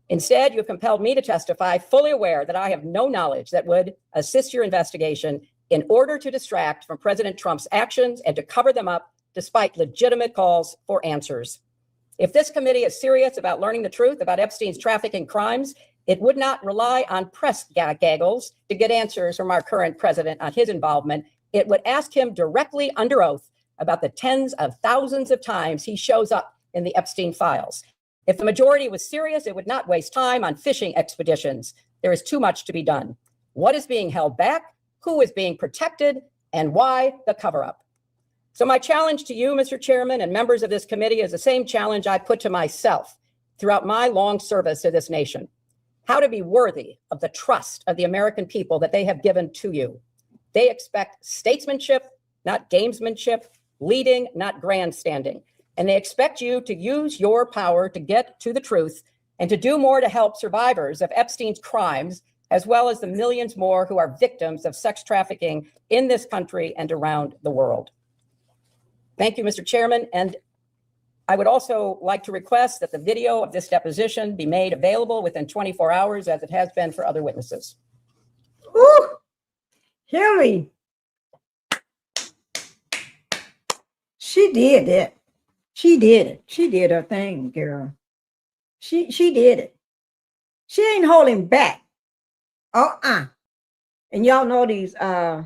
Instead, you have compelled me to testify, fully aware that I have no knowledge that would assist your investigation in order to distract from President Trump's actions and to cover them up despite legitimate calls for answers. If this committee is serious about learning the truth about Epstein's trafficking crimes, it would not rely on press gaggles to get answers from our current president on his involvement. It would ask him directly under oath about the tens of thousands of times he shows up in the Epstein files. If the majority was serious, it would not waste time on fishing expeditions. There is too much to be done. What is being held back? Who is being protected? And why the cover-up? So my challenge to you, Mr. Chairman, and members of this committee is the same challenge I put to myself throughout my long service to this nation. How to be worthy of the trust of the American people that they have given to you. They expect statesmanship, not gamesmanship, leading, not grandstanding. And they expect you to use your power to get to the truth and to do more to help survivors of Epstein's crimes, as well as the millions more who are victims of sex trafficking in this country and around the world. Thank you, Mr. Chairman. And I would also like to request that the video of this deposition be made available within 24 hours, as it has been for other witnesses. Woo! Hillary, she did it. She did it. She did her thing, girl. She did it. She ain't holding back. And y'all know these I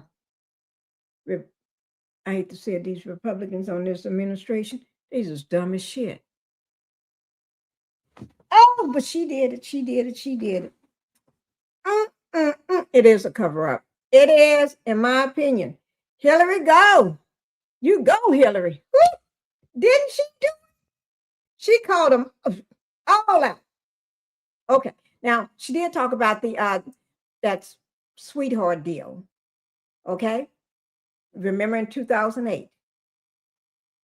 hate to say it, these Republicans on this administration, these is dumb as shit. Oh, but she did it. She did it. She did it. It is a cover-up. It is, in my opinion. Hillary, go. You go, Hillary. Woo! Didn't she do it? She called them all out. Okay. Now, she did talk about the that sweetheart deal. Okay. Remember in 2008,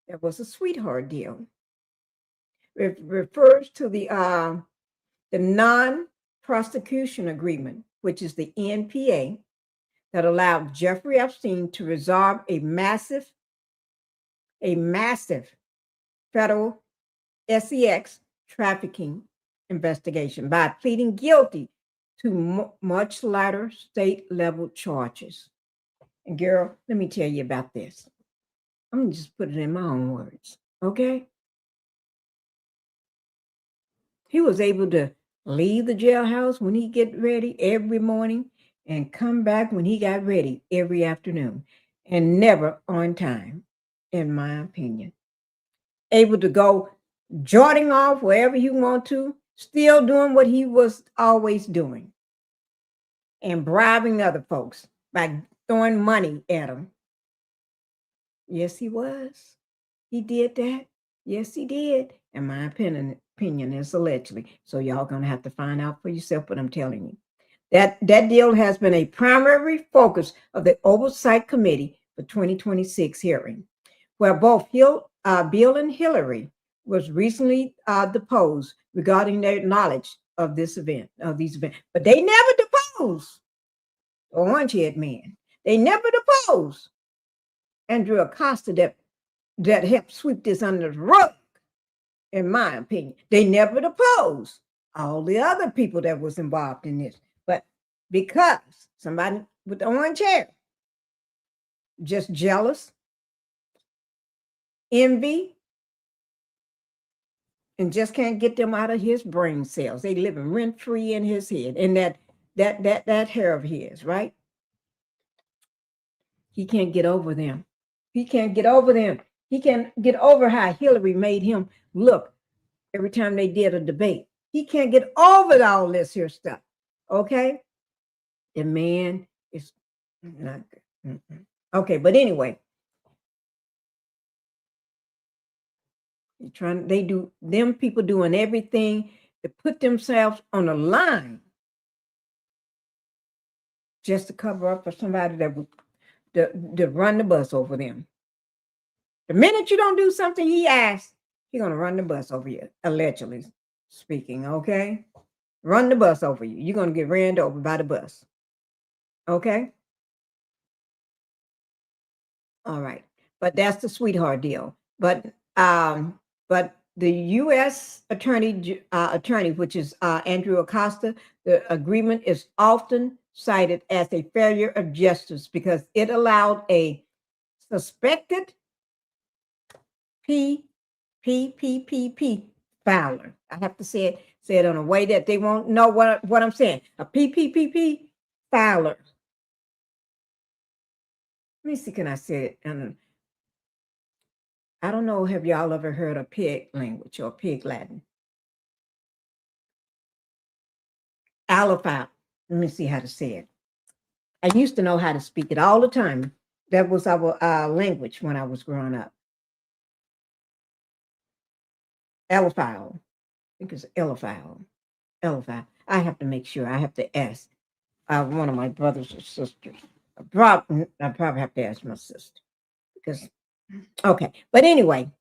there was a sweetheart deal. It refers to the non-prosecution agreement, which is the NPA, that allowed Jeffrey Epstein to resolve a massive federal sex trafficking investigation by pleading guilty to much lighter state-level charges. And girl, let me tell you about this. I'm gonna just put it in my own words, okay? He was able to leave the jailhouse when he get ready every morning and come back when he got ready every afternoon, and never on time, in my opinion. Able to go jotting off wherever he want to, still doing what he was always doing, and bribing other folks by throwing money at them. Yes, he was. He did that. Yes, he did. In my opinion is allegedly. So y'all gonna have to find out for yourself what I'm telling you. That deal has been a primary focus of the Oversight Committee for 2026 hearing, where both Bill and Hillary was recently deposed regarding their knowledge of these events. But they never deposed the orange-haired man. They never deposed Andrew Acosta that helped sweep this under the rug, in my opinion. They never deposed all the other people that was involved in this. But because somebody with the orange hair, just jealous, envy, and just can't get them out of his brain cells. They living rent-free in his head, and that hair of his, right? He can't get over them. He can't get over them. He can't get over how Hillary made him look every time they did a debate. He can't get over all this here stuff. Okay? The man is not good. Okay, but anyway. People doing everything to put themselves on the line just to cover up for somebody that would to run the bus over them. The minute you don't do something he asks, he's gonna run the bus over you, allegedly speaking, okay? Run the bus over you. You're gonna get ran over by the bus. Okay? All right. But that's the sweetheart deal. But the U.S. attorney, which is Andrew Acosta, the agreement is often cited as a failure of justice because it allowed a suspected PPPP filer. I have to say it in a way that they won't know what I'm saying. A PPPP filer. Let me see, can I say it? I don't know, have y'all ever heard of pig language or pig Latin? Allophile. Let me see how to say it. I used to know how to speak it all the time That was our language when I was growing up. Elephile. I think it's elephile. Elephile. I have to make sure. I have to ask one of my brothers or sisters. I probably have to ask my sister because, okay. But anyway,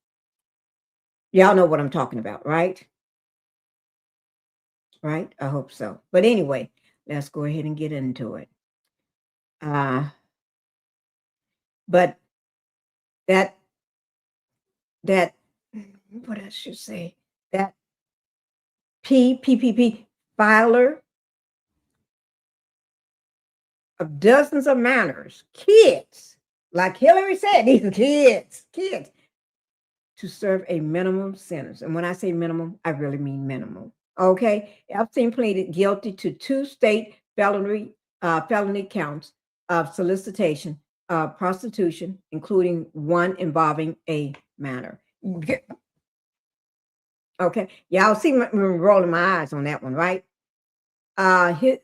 y'all know what I'm talking about, right? Right? I hope so. But anyway, let's go ahead and get into it. But that what I should say, that PPP filer of dozens of minors, kids, like Hillary said, these are kids, to serve a minimum sentence. And when I say minimum, I really mean minimum. Okay, Epstein pleaded guilty to 2 state felony counts of solicitation, prostitution, including one involving a minor. Okay, y'all see me rolling my eyes on that one, right?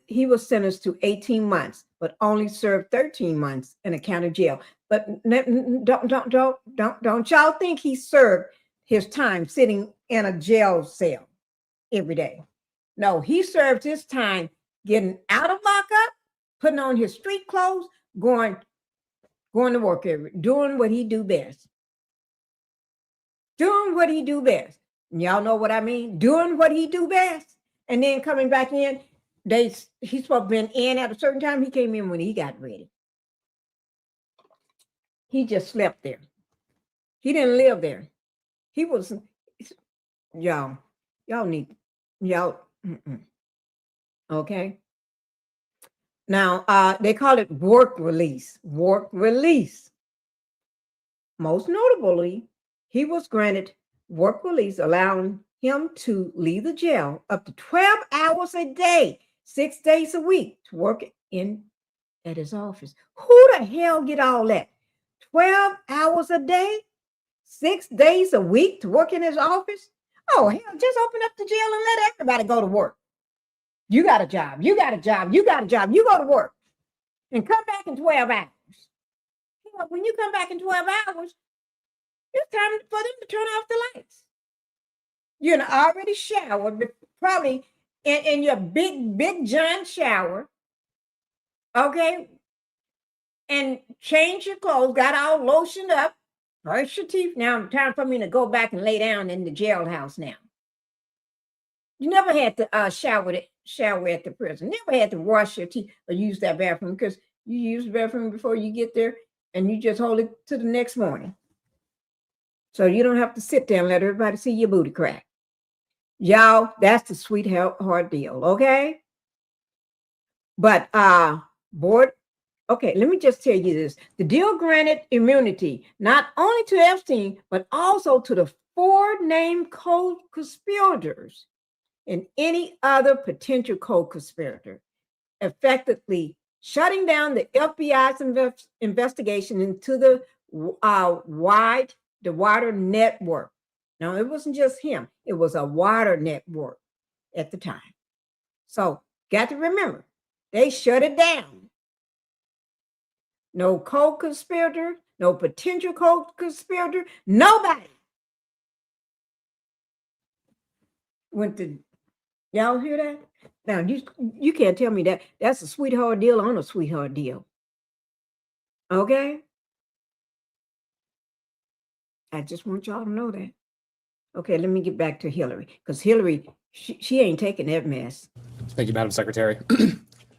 He was sentenced to 18 months, but only served 13 months in a county jail. But don't y'all think he served his time sitting in a jail cell every day? No, he served his time getting out of lockup, putting on his street clothes, going to work doing what he do best. Doing what he do best. Y'all know what I mean? Doing what he do best. And then coming back in, he's supposed to have been in at a certain time. He came in when he got ready. He just slept there. He didn't live there. He was, y'all need, okay? Now, they call it work release. Work release. Most notably, he was granted work release, allowing him to leave the jail up to 12 hours a day, 6 days a week to work at his office. Who the hell get all that? 12 hours a day, 6 days a week to work in his office? Oh, hell, just open up the jail and let everybody go to work. You got a job, you got a job, you got a job, you go to work and come back in 12 hours. When you come back in 12 hours, it's time for them to turn off the lights. You're already showered, probably in your big giant shower, okay? And change your clothes, got all lotioned up, brush your teeth. Now, time for me to go back and lay down in the jailhouse now. You never had to shower at the prison. Never had to wash your teeth or use that bathroom because you use the bathroom before you get there and you just hold it to the next morning. So you don't have to sit there and let everybody see your booty crack. Y'all, that's the sweetheart deal, okay? But board, okay, let me just tell you this. The deal granted immunity not only to Epstein, but also to the 4 named co-conspirators and any other potential co-conspirator, effectively shutting down the FBI's investigation into the wider network. Now, it wasn't just him. It was a wider network at the time. So, got to remember, they shut it down. No co-conspirator, no potential co-conspirator, nobody went to, y'all hear that? Now, you can't tell me that. That's a sweetheart deal on a sweetheart deal. Okay? I just want y'all to know that. Okay, let me get back to Hillary, because Hillary, she ain't taking that mess. Thank you, Madam Secretary.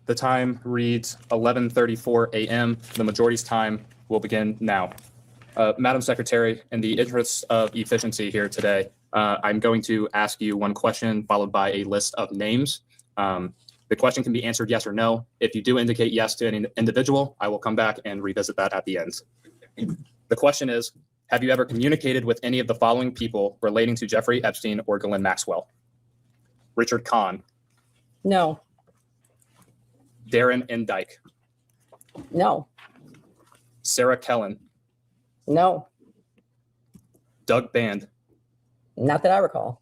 The time reads 11:34 a.m. The majority's time will begin now. Madam Secretary, in the interest of efficiency here today, I'm going to ask you one question followed by a list of names. The question can be answered yes or no. If you do indicate yes to an individual, I will come back and revisit that at the end. The question is, have you ever communicated with any of the following people relating to Jeffrey Epstein or Ghislaine Maxwell? Richard Kahn. No. Darren Endyke. No. Sarah Kellen. No. Doug Band. Not that I recall.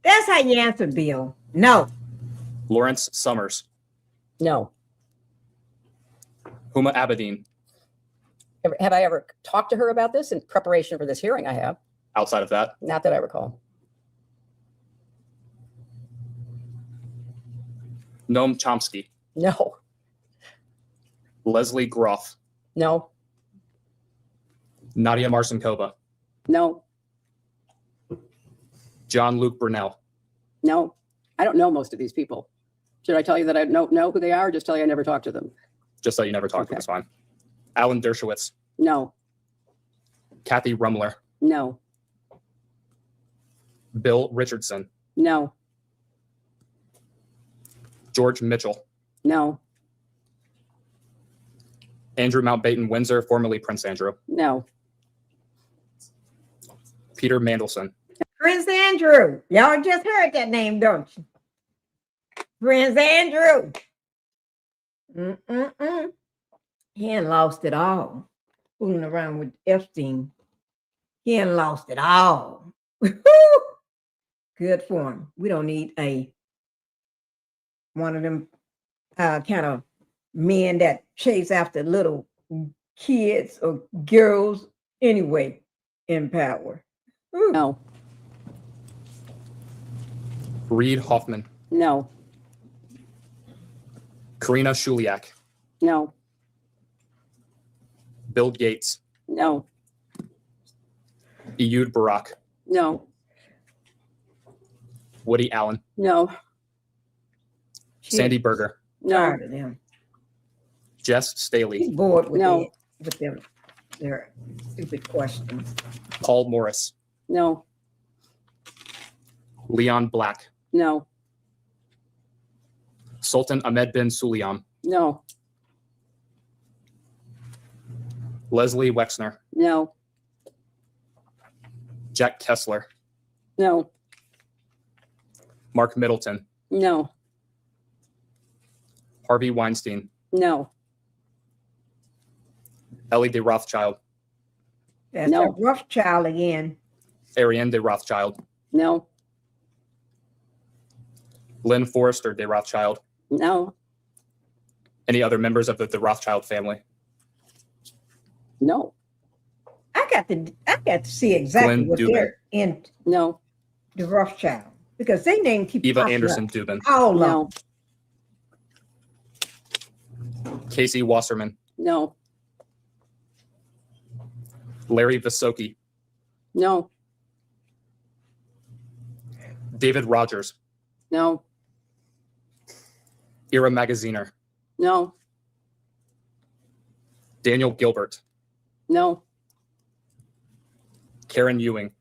That's how you answer, Bill. No. Lawrence Summers. No. Huma Abedin. Have I ever talked to her about this in preparation for this hearing? I have. Outside of that, Not that I recall. Noam Chomsky, No, Leslie Groff, no, Nadia Marcinkova, No, John Luke Brunel, no. I don't know most of these people. Should I tell you that I don't know who they are or just tell you I never talked to them? just so you never talked to, Okay. that's fine. Alan Dershowitz, No, Kathy Rumler, no, Bill Richardson, no, George Mitchell, no, Andrew Mountbatten Windsor, formerly Prince Andrew, no. Peter Mandelson, Prince Andrew. Y'all just heard that name, don't you? Prince Andrew. Mm-mm-mm. He ain't lost it all. Fooling around with Epstein. He ain't lost it all. Good for him. We don't need one of them kind of men that chase after little kids or girls anyway in power. Ooh. No, Reed Hoffman, no, Karina Shuliak, no, Bill Gates, no, Ehud Barak, no, Woody Allen, no, Sandy Berger, no, Tired of them. Jess He's Staley, bored with No. their stupid questions. Paul Morris, no, Leon Black, no, Sultan Ahmed bin Sulayam, no, Leslie Wexner, no, Jack Kessler, no, Mark Middleton, no, Harvey Weinstein, no, Ellie de Rothschild, That's No. a rough child again. Ariane de Rothschild, no, Lynn Forrester de Rothschild, no, any other members of the Rothschild family, no, I got to see exactly Glenn what Dubin. they're in no, the Rothschild because they name keep Eva popping Anderson up. Dubin, All of no, them. Casey Wasserman, no, Larry Visoki, no, David Rogers, no, Ira Magaziner, no, Daniel Gilbert, no, Karen Ewing,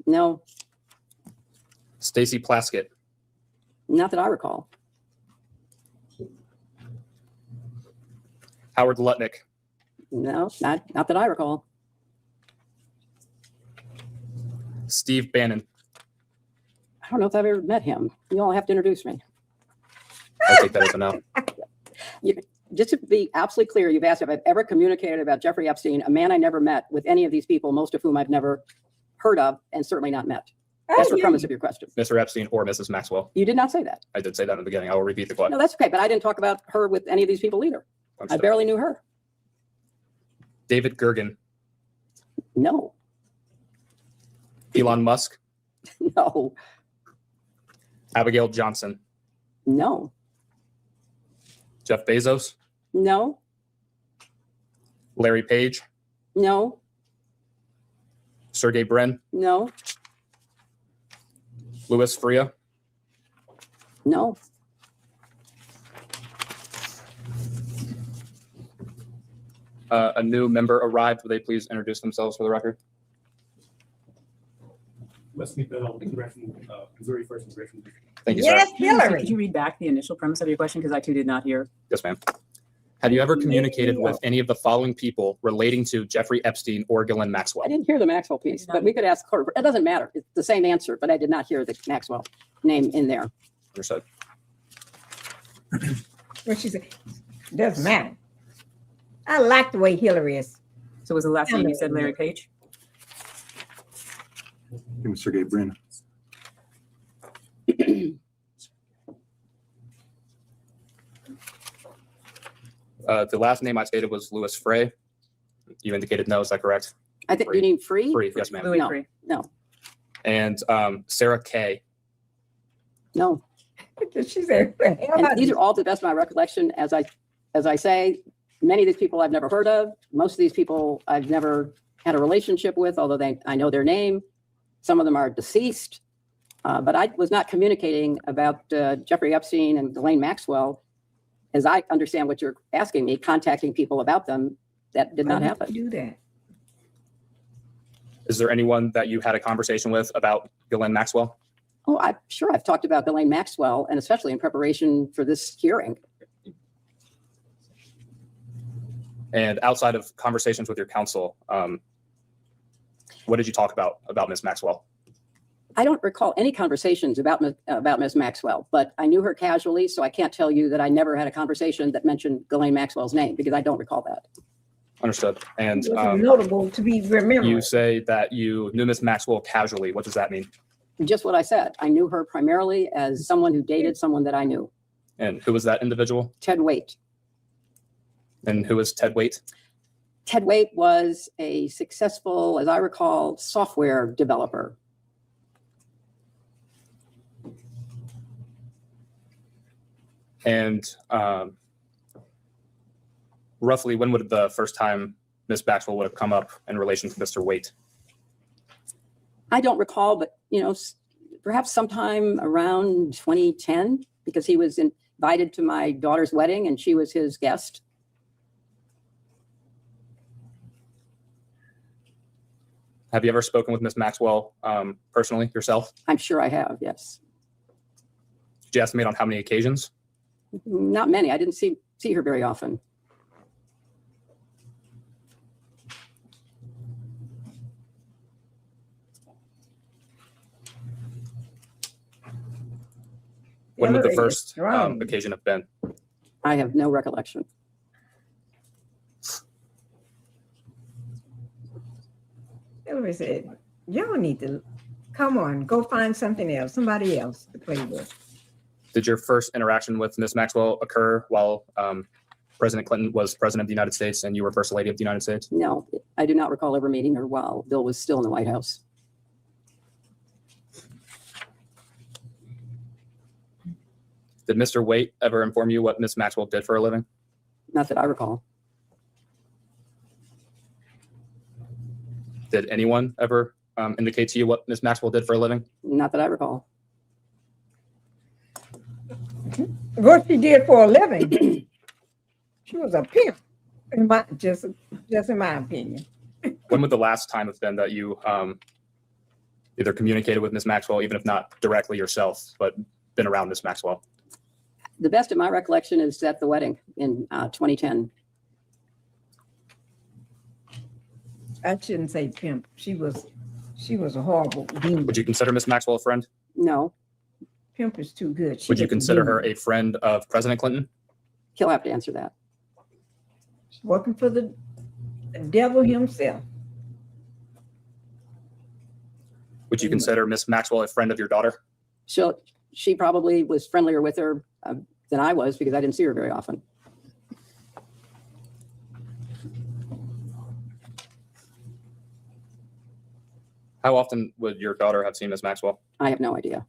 no, Stacy Plaskett, not that I recall. Howard Lutnick, No, not that I recall. Steve Bannon. I don't know if I've ever met him. You all have to introduce me. I take that as a no. Just to be absolutely clear, you've asked if I've ever communicated about Jeffrey Epstein, a man I never met, with any of these people, most of whom I've never heard of and certainly not met. That's the premise of your question. Mr. Epstein or Mrs. Maxwell. You did not say that. I did say that in the beginning. I will repeat the question. No, that's okay, but I didn't talk about her with any of these people either. I Understood. barely knew her. David Gergen, No, Elon Musk, no, Abigail Johnson, no, Jeff Bezos, no, Larry Page, no, Sergey Brin, no, Louis Freeh, no. a new member arrived. Would they please introduce themselves for the record? Wesley Bell, Missouri First Immigration. Thank you, Yes, sir. Hillary. Could you read back the initial premise of your question? Because I too did not hear. Yes, ma'am. Have you ever communicated with any of the following people relating to Jeffrey Epstein or Ghislaine Maxwell? I didn't hear the Maxwell piece, but we could ask her. It doesn't matter. It's the same answer, but I did not hear the Maxwell name in there. Understood. What she said, doesn't matter. I like the way Hillary is. So was the last name you said Larry Page? It was Sergey Brin. The last name I stated was Louis Freeh. You indicated no, is that correct? I think you need free? Free, yes, ma'am. No, no, And Sarah Kay. No. She said, and these are all to the best of my recollection. As I say, many of these people I've never heard of. Most of these people I've never had a relationship with, although I know their name. Some of them are deceased. But I was not communicating about Jeffrey Epstein and Ghislaine Maxwell, as I understand what you're asking me, contacting people about them. That did not happen. Do that. Is there anyone that you had a conversation with about Ghislaine Maxwell? Oh, I'm sure I've talked about Ghislaine Maxwell, and especially in preparation for this hearing. And outside of conversations with your counsel, what did you talk about Ms. Maxwell? I don't recall any conversations about Ms. Maxwell, but I knew her casually, so I can't tell you that I never had a conversation that mentioned Ghislaine Maxwell's name, because I don't recall that. Understood. And It was notable to be remembered. you say that you knew Ms. Maxwell casually. What does that mean? Just what I said. I knew her primarily as someone who dated someone that I knew. And who was that individual? Ted Waite. And who is Ted Waite? Ted Waite was a successful, as I recall, software developer. And roughly when would the first time Ms. Maxwell would have come up in relation to Mr. Waite? I don't recall, but perhaps sometime around 2010, because he was invited to my daughter's wedding and she was his guest. Have you ever spoken with Ms. Maxwell personally yourself? I'm sure I have, yes. Did you estimate on how many occasions? Not many. I didn't see her very often. When would the first occasion have been? I have no recollection. Hillary said, y'all need to, come on, go find something else, somebody else to play with. Did your first interaction with Ms. Maxwell occur while President Clinton was president of the United States and you were First Lady of the United States? No, I do not recall ever meeting her while Bill was still in the White House. Did Mr. Waite ever inform you what Ms. Maxwell did for a living? Not that I recall. Did anyone ever indicate to you what Ms. Maxwell did for a living? Not that I recall. What she did for a living, she was a pimp, just in my opinion. When would the last time have been that you either communicated with Ms. Maxwell, even if not directly yourself, but been around Ms. Maxwell? The best of my recollection is at the wedding in 2010. I shouldn't say pimp. She was a horrible demon. Would you consider Ms. Maxwell a friend? No. Pimp is too good. Would you consider her a friend of President Clinton? He'll have to answer that. She's working for the devil himself. Would you consider Ms. Maxwell a friend of your daughter? She probably was friendlier with her than I was, because I didn't see her very often. How often would your daughter have seen Ms. Maxwell? I have no idea.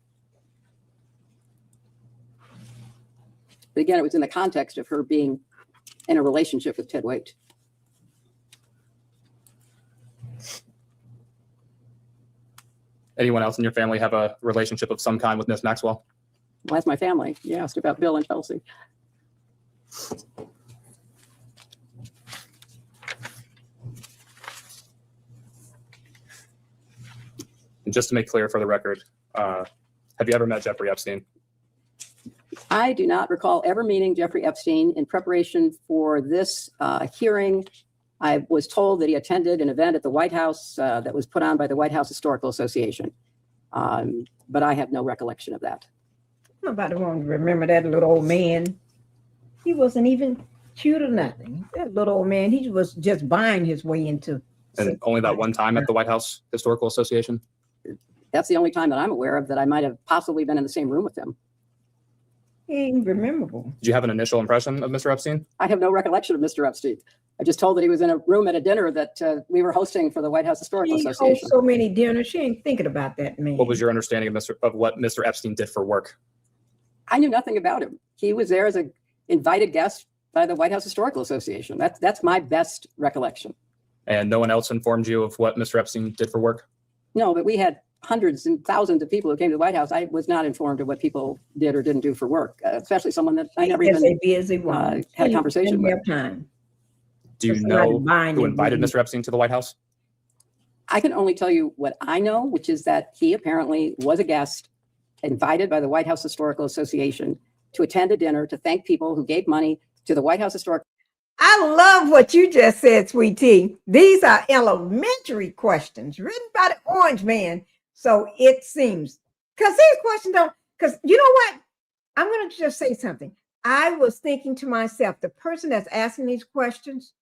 But again, it was in the context of her being in a relationship with Ted Waite. Anyone else in your family have a relationship of some kind with Ms. Maxwell? Well, that's my family. You asked about Bill and Chelsea. And just to make clear for the record, have you ever met Jeffrey Epstein? I do not recall ever meeting Jeffrey Epstein. In preparation for this hearing, I was told that he attended an event at the White House that was put on by the White House Historical Association. But I have no recollection of that. Nobody wants to remember that little old man. He wasn't even cute or nothing. That little old man, he was just buying his way into. And only that one time at the White House Historical Association? That's the only time that I'm aware of that I might have possibly been in the same room with him. He ain't rememberable. Did you have an initial impression of Mr. Epstein? I have no recollection of Mr. Epstein. I just told that he was in a room at a dinner that we were hosting for the White House Historical She hosts Association. so many dinners. She ain't thinking about that man. What was your understanding of what Mr. Epstein did for work? I knew nothing about him. He was there as an invited guest by the White House Historical Association. That's my best recollection. And no one else informed you of what Mr. Epstein did for work? No, but we had hundreds and thousands of people who came to the White House. I was not informed of what people did or didn't do for work, especially someone that I never even a busy woman. had a conversation Didn't with. have time. Do you Somebody know buying who it, invited maybe. Mr. Epstein to the White House? I can only tell you what I know, which is that he apparently was a guest invited by the White House Historical Association to attend a dinner to thank people who gave money to the White House Historical. I love what you just said, Sweet Tea. These are elementary questions written by the Orange Man. So it seems, because these questions don't, because you know what? I'm going to just say something. I was thinking to myself, the person that's asking these questions,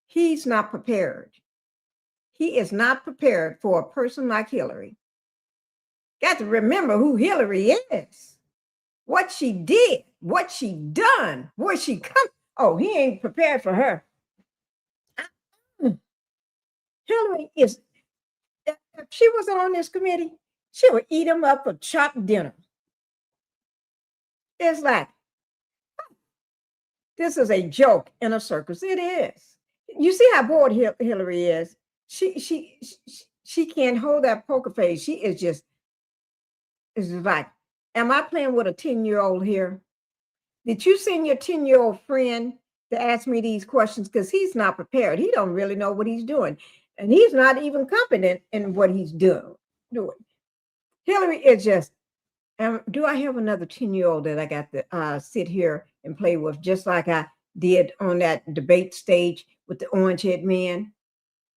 he's not prepared. He is not prepared for a person like Hillary. Got to remember who Hillary is, what she did, what she done, where she come. Oh, he ain't prepared for her. Hillary is, if she was on this committee, she would eat him up for chopped dinner. It's like, this is a joke in a circus. It is. You see how bored Hillary is. She can't hold that poker face. She is just, it's just like, am I playing with a 10-year-old here? Did you send your 10-year-old friend to ask me these questions? Because he's not prepared. He don't really know what he's doing. And he's not even competent in what he's doing. Hillary is just, do I have another 10-year-old that I got to sit here and play with, just like I did on that debate stage with the orange-haired man?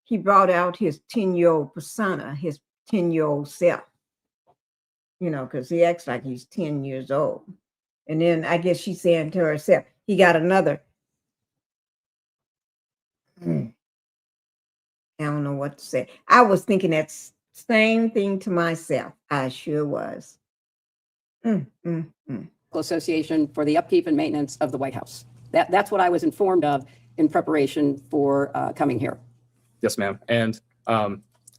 He brought out his 10-year-old persona, his 10-year-old self, you know, because he acts like he's 10 years old. And then I guess she's saying to herself, he got another. I don't know what to say. I was thinking that same thing to myself. I sure was. Association for the upkeep and maintenance of the White House. That's what I was informed of in preparation for coming here. Yes, ma'am. And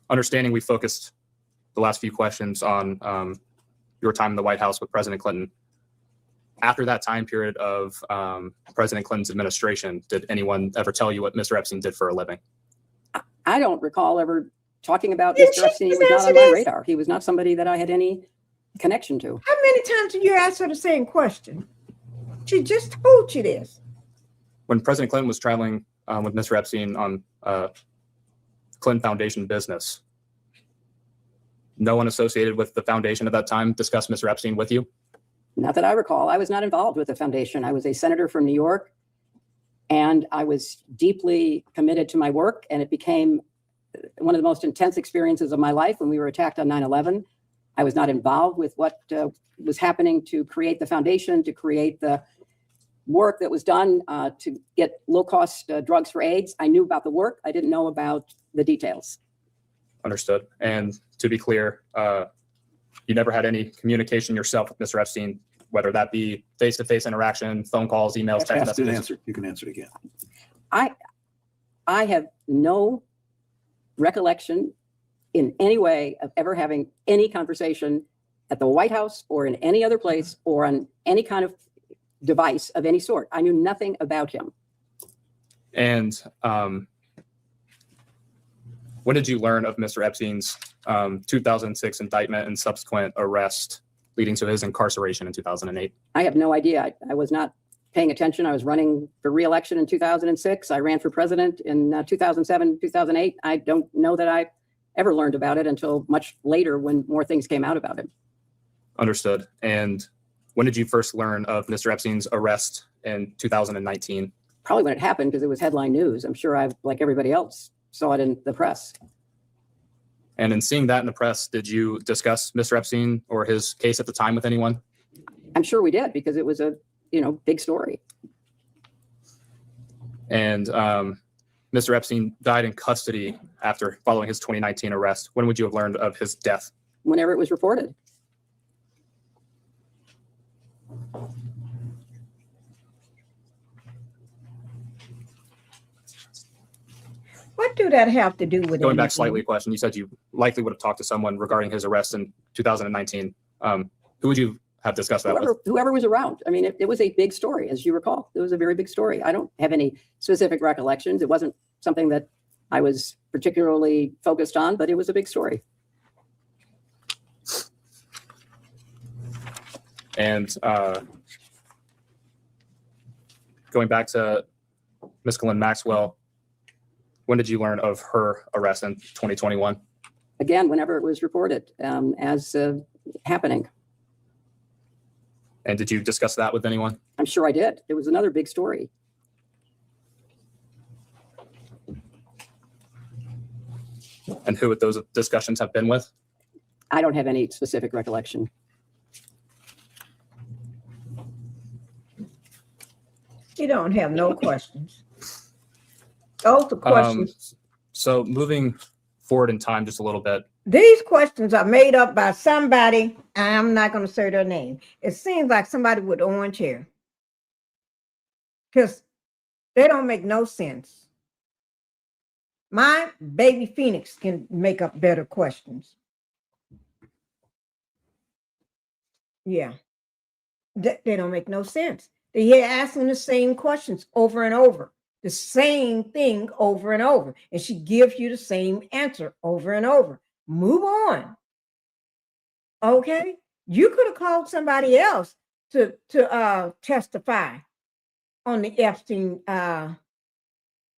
understanding we focused the last few questions on your time in the White House with President Clinton. After that time period of President Clinton's administration, did anyone ever tell you what Mr. Epstein did for a living? I don't recall ever talking about Mr. Epstein. He was not on my radar. He was not somebody that I had any connection to. How many times did you ask her the same question? She just told you this. When President Clinton was traveling with Mr. Epstein on Clinton Foundation business, no one associated with the foundation at that time discussed Mr. Epstein with you? Not that I recall. I was not involved with the foundation. I was a senator from New York, and I was deeply committed to my work, and it became one of the most intense experiences of my life when we were attacked on 9/11. I was not involved with what was happening to create the foundation, to create the work that was done to get low-cost drugs for AIDS. I knew about the work. I didn't know about the details. Understood. And to be clear, you never had any communication yourself with Mr. Epstein, whether that be face-to-face interaction, phone calls, emails, text messages? You can answer it again. I have no recollection in any way of ever having any conversation at the White House or in any other place or on any kind of device of any sort. I knew nothing about him. And when did you learn of Mr. Epstein's 2006 indictment and subsequent arrest leading to his incarceration in 2008? I have no idea. I was not paying attention. I was running for re-election in 2006. I ran for president in 2007, 2008. I don't know that I ever learned about it until much later when more things came out about it. Understood. And when did you first learn of Mr. Epstein's arrest in 2019? Probably when it happened, because it was headline news. I'm sure I, like everybody else, saw it in the press. And in seeing that in the press, did you discuss Mr. Epstein or his case at the time with anyone? I'm sure we did, because it was a, big story. And Mr. Epstein died in custody following his 2019 arrest. When would you have learned of his death? Whenever it was reported. do that have to do with Going back anything? slightly, a question. You said you likely would have talked to someone regarding his arrest in 2019. Who would you have discussed that with? Whoever was around. I mean, it was a big story, as you recall. It was a very big story. I don't have any specific recollections. It wasn't something that I was particularly focused on, but it was a big story. And going back to Ms. Glenn Maxwell, when did you learn of her arrest in 2021? Again, whenever it was reported as happening. And did you discuss that with anyone? I'm sure I did. It was another big story. And who would those discussions have been with? I don't have any specific recollection. You don't have no questions. Those are questions. So moving forward in time just a little bit, These questions are made up by somebody. I'm not going to say their name. It seems like somebody with orange hair. Because they don't make no sense. My baby Phoenix can make up better questions. Yeah. They don't make no sense. They're asking the same questions over and over. The same thing over and over. And she gives you the same answer over and over. Move on. Okay? You could have called somebody else to testify on the Epstein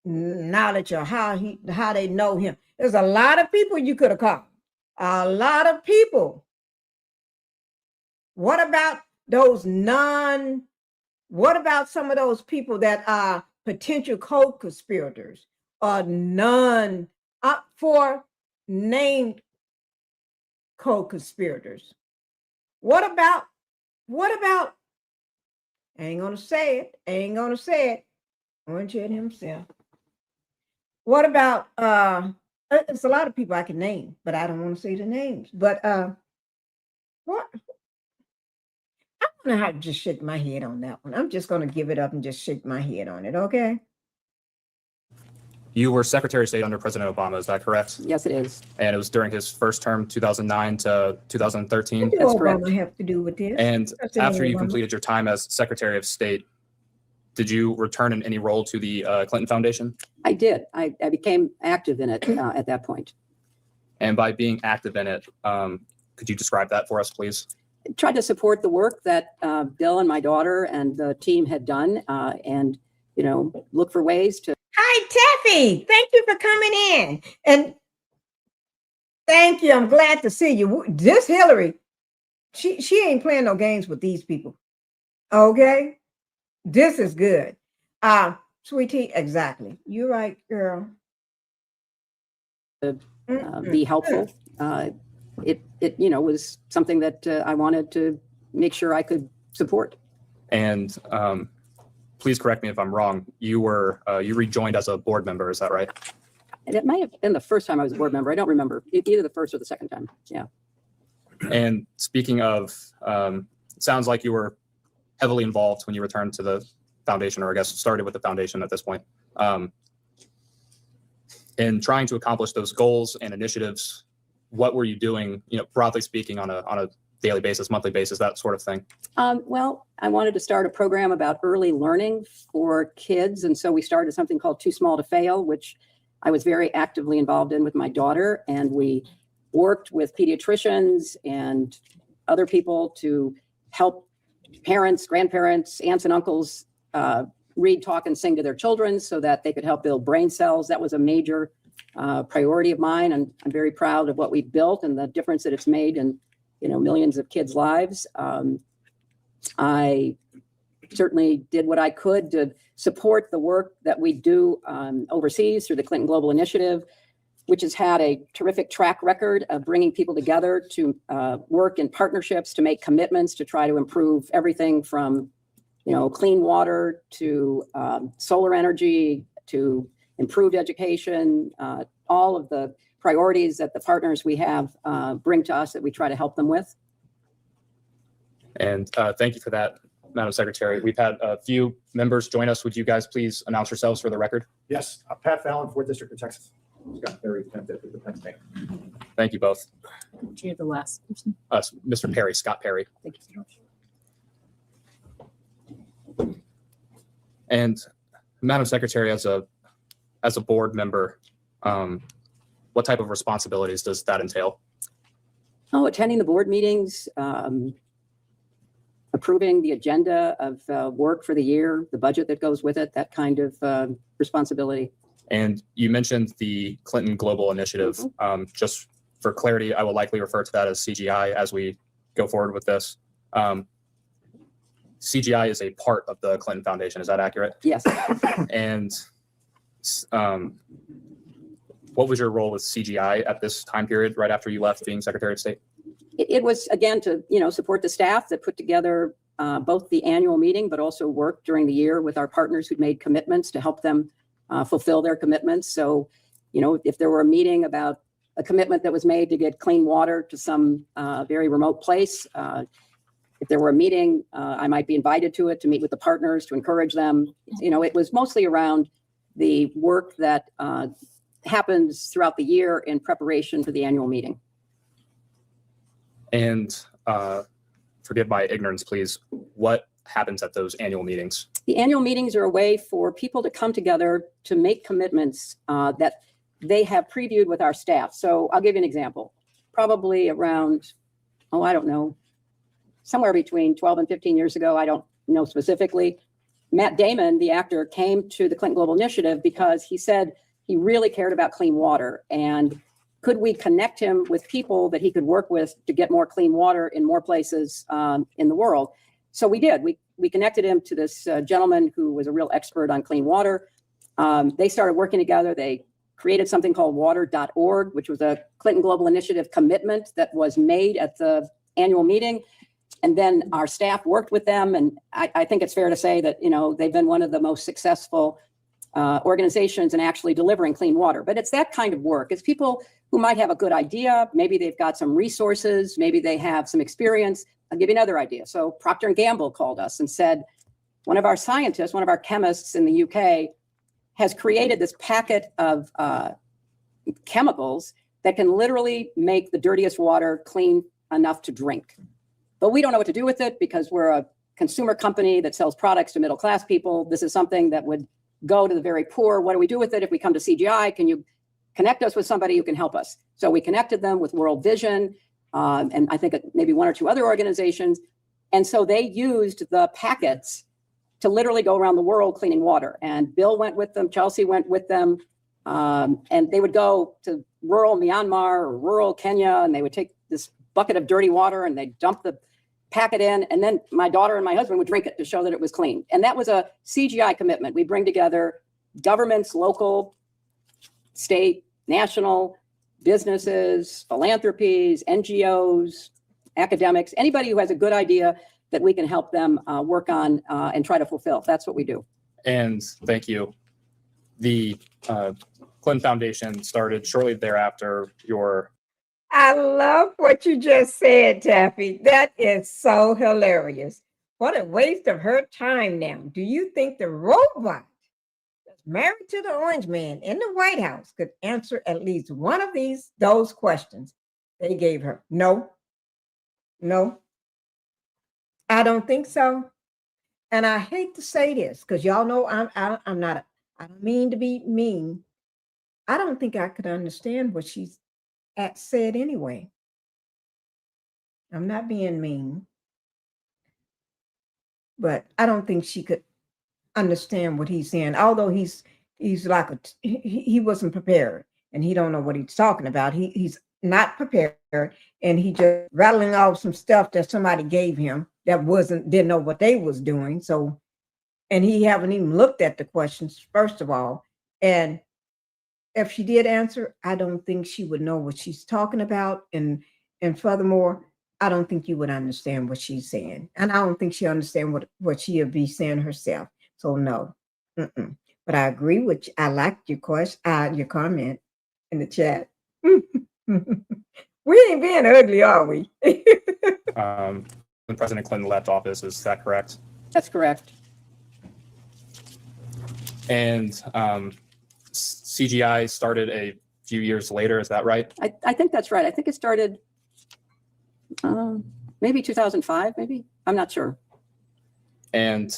knowledge or how they know him. There's a lot of people you could have called. A lot of people. What about what about some of those people that are potential co-conspirators or none up for named co-conspirators? What about, I ain't gonna say it, Orange Head himself. What about, it's a lot of people I can name, but I don't want to say the names. But what? I don't know how to just shake my head on that one. I'm just going to give it up and just shake my head on it, okay? you were Secretary of State under President Obama, is that correct? Yes, it is. And it was during his first term, 2009 to 2013? What does Obama have to do with this? And President after you Obama. completed your time as Secretary of State, did you return in any role to the Clinton Foundation? I did. I became active in it at that point. And by being active in it, could you describe that for us, please? Tried to support the work that Bill and my daughter and the team had done, and look for ways to. Hi, Teffy. Thank you for coming in. And thank you. I'm glad to see you. This Hillary, she ain't playing no games with these people. Okay? This is good. Sweetie, exactly. You're right, girl. Be helpful. It was something that I wanted to make sure I could support. And please correct me if I'm wrong. You rejoined as a board member, is that right? And it might have been the first time I was a board member. I don't remember. Either the first or the second time. Yeah. And speaking of, it sounds like you were heavily involved when you returned to the foundation, or I guess started with the foundation at this point. In trying to accomplish those goals and initiatives, what were you doing, broadly speaking, on a daily basis, monthly basis, that sort of thing? Well, I wanted to start a program about early learning for kids. And so we started something called Too Small to Fail, which I was very actively involved in with my daughter. And we worked with pediatricians and other people to help parents, grandparents, aunts and uncles read, talk, and sing to their children so that they could help build brain cells. That was a major priority of mine. And I'm very proud of what we've built and the difference that it's made in millions of kids' lives. I certainly did what I could to support the work that we do overseas through the Clinton Global Initiative, which has had a terrific track record of bringing people together to work in partnerships, to make commitments, to try to improve everything from, clean water to solar energy to improved education, all of the priorities that the partners we have bring to us that we try to help them with. And thank you for that, Madam Secretary. We've had a few members join us. Would you guys please announce yourselves for the record? Yes, Pat Fallon, 4th District of Texas. Scott Perry, 10th District of Pennsylvania. Thank you both. You're the last person. Mr. Perry, Scott Perry. Thank you so much. And Madam Secretary, as a board member, what type of responsibilities does that entail? Oh, attending the board meetings, approving the agenda of work for the year, the budget that goes with it, that kind of responsibility. And you mentioned the Clinton Global Initiative. Just for clarity, I will likely refer to that as CGI as we go forward with this. CGI is a part of the Clinton Foundation. Is that accurate? Yes. And what was your role with CGI at this time period, right after you left being Secretary of State? It was, again, to, support the staff that put together both the annual meeting, but also work during the year with our partners who'd made commitments to help them fulfill their commitments. So, if there were a meeting about a commitment that was made to get clean water to some very remote place, if there were a meeting, I might be invited to it to meet with the partners, to encourage them. It was mostly around the work that happens throughout the year in preparation for the annual meeting. And forgive my ignorance, please. What happens at those annual meetings? The annual meetings are a way for people to come together to make commitments that they have previewed with our staff. So I'll give you an example. Probably around, I don't know, somewhere between 12 and 15 years ago, I don't know specifically, Matt Damon, the actor, came to the Clinton Global Initiative because he said he really cared about clean water. And could we connect him with people that he could work with to get more clean water in more places in the world? So we did. We connected him to this gentleman who was a real expert on clean water. They started working together. They created something called water.org, which was a Clinton Global Initiative commitment that was made at the annual meeting. And then our staff worked with them. And I think it's fair to say that, they've been one of the most successful organizations in actually delivering clean water. But it's that kind of work. It's people who might have a good idea. Maybe they've got some resources. Maybe they have some experience. I'll give you another idea. So Procter & Gamble called us and said, one of our scientists, one of our chemists in the UK has created this packet of chemicals that can literally make the dirtiest water clean enough to drink. But we don't know what to do with it because we're a consumer company that sells products to middle-class people. This is something that would go to the very poor. What do we do with it if we come to CGI? Can you connect us with somebody who can help us? So we connected them with World Vision, and I think maybe one or two other organizations. And so they used the packets to literally go around the world cleaning water. And Bill went with them, Chelsea went with them, and they would go to rural Myanmar or rural Kenya, and they would take this bucket of dirty water and they'd dump the packet in, and then my daughter and my husband would drink it to show that it was clean. And that was a CGI commitment. We bring together governments, local, state, national, businesses, philanthropies, NGOs, academics, anybody who has a good idea that we can help them work on and try to fulfill. That's what we do. And thank you. The Clinton Foundation started shortly thereafter. I love what you just said, Taffy. That is so hilarious. What a waste of her time now. Do you think the robot that's married to the orange man in the White House could answer at least one of those questions they gave her? No. I don't think so. And I hate to say this because y'all know I don't mean to be mean. I don't think I could understand what she's said anyway. I'm not being mean, but I don't think she could understand what he's saying. Although he's like he wasn't prepared and he don't know what he's talking about. He's not prepared and he just rattling off some stuff that somebody gave him that didn't know what they was doing. So, and he haven't even looked at the questions first of all. And if she did answer, I don't think she would know what she's talking about. And furthermore, I don't think you would understand what she's saying. And I don't think she understand what she would be saying herself. So no. But I agree with you. I liked your comment in the chat. We ain't being ugly, are we? When President Clinton left office, is that correct? That's correct. And CGI started a few years later. Is that right? I think that's right. I think it started maybe 2005, maybe. I'm not sure. And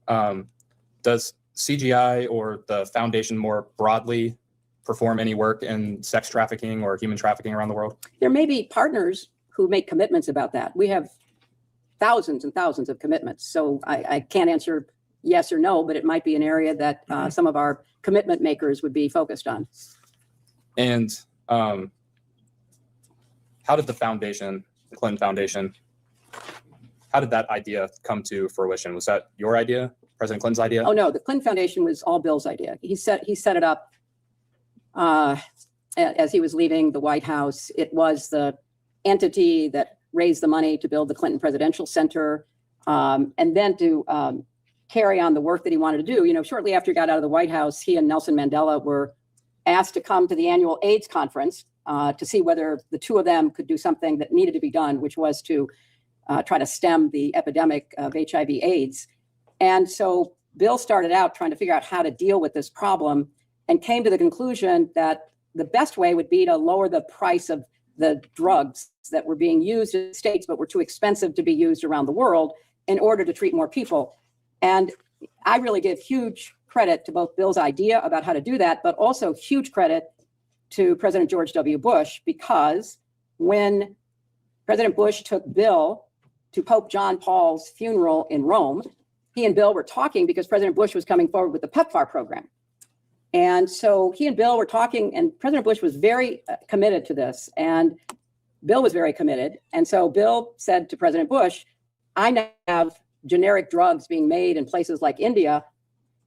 does CGI or the foundation more broadly perform any work in sex trafficking or human trafficking around the world? There may be partners who make commitments about that. We have thousands and thousands of commitments. So I can't answer yes or no, but it might be an area that some of our commitment makers would be focused on. And how did the foundation, the Clinton Foundation, how did that idea come to fruition? Was that your idea, President Clinton's idea? Oh, no, the Clinton Foundation was all Bill's idea. He set it up as he was leaving the White House. It was the entity that raised the money to build the Clinton Presidential Center, and then to carry on the work that he wanted to do. You know, shortly after he got out of the White House, he and Nelson Mandela were asked to come to the annual AIDS conference to see whether the two of them could do something that needed to be done, which was to try to stem the epidemic of HIV/AIDS. And so Bill started out trying to figure out how to deal with this problem and came to the conclusion that the best way would be to lower the price of the drugs that were being used in the States but were too expensive to be used around the world in order to treat more people. And I really give huge credit to both Bill's idea about how to do that, but also huge credit to President George W. Bush, because when President Bush took Bill to Pope John Paul's funeral in Rome, he and Bill were talking because President Bush was coming forward with the PEPFAR program. And so he and Bill were talking, and President Bush was very committed to this, and Bill was very committed. And so Bill said to President Bush, I now have generic drugs being made in places like India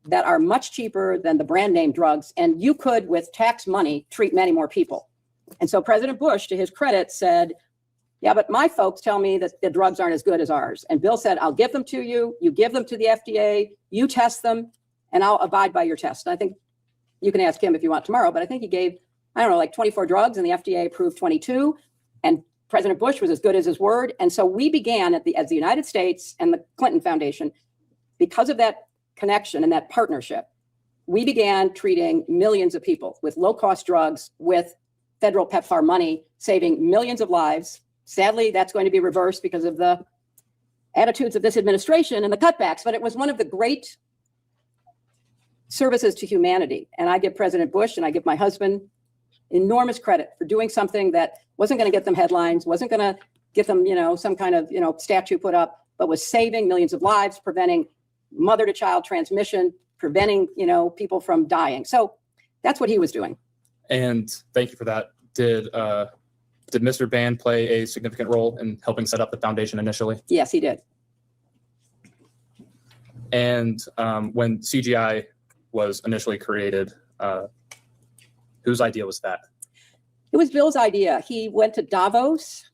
that are much cheaper than the brand name drugs, and you could, with tax money, treat many more people. And so President Bush, to his credit, said, yeah, but my folks tell me that the drugs aren't as good as ours. And Bill said, I'll give them to you, you give them to the FDA, you test them, and I'll abide by your test. And I think you can ask him if you want tomorrow, but I think he gave, I don't know, like 24 drugs, and the FDA approved 22. And President Bush was as good as his word. And so we began as the United States and the Clinton Foundation, because of that connection and that partnership, we began treating millions of people with low-cost drugs, with federal PEPFAR money, saving millions of lives. Sadly, that's going to be reversed because of the attitudes of this administration and the cutbacks, but it was one of the great services to humanity. And I give President Bush and I give my husband enormous credit for doing something that wasn't going to get them headlines, wasn't going to get them, some kind of, statue put up, but was saving millions of lives, preventing mother-to-child transmission, preventing, people from dying. So that's what he was doing. And thank you for that. Did Mr. Ban play a significant role in helping set up the foundation initially? Yes, he did. And when CGI was initially created, whose idea was that? It was Bill's idea. He went to Davos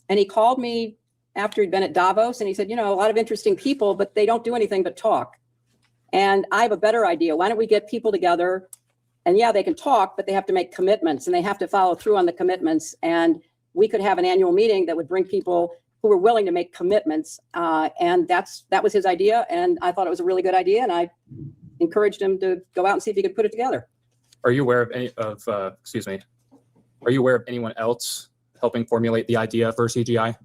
and he called me after he'd been at Davos and he said, a lot of interesting people, but they don't do anything but talk. And I have a better idea. Why don't we get people together? And yeah, they can talk, but they have to make commitments and they have to follow through on the commitments. And we could have an annual meeting that would bring people who were willing to make commitments. And that was his idea. And I thought it was a really good idea. And I encouraged him to go out and see if he could put it together. Are you aware of are you aware of anyone else helping formulate the idea for CGI?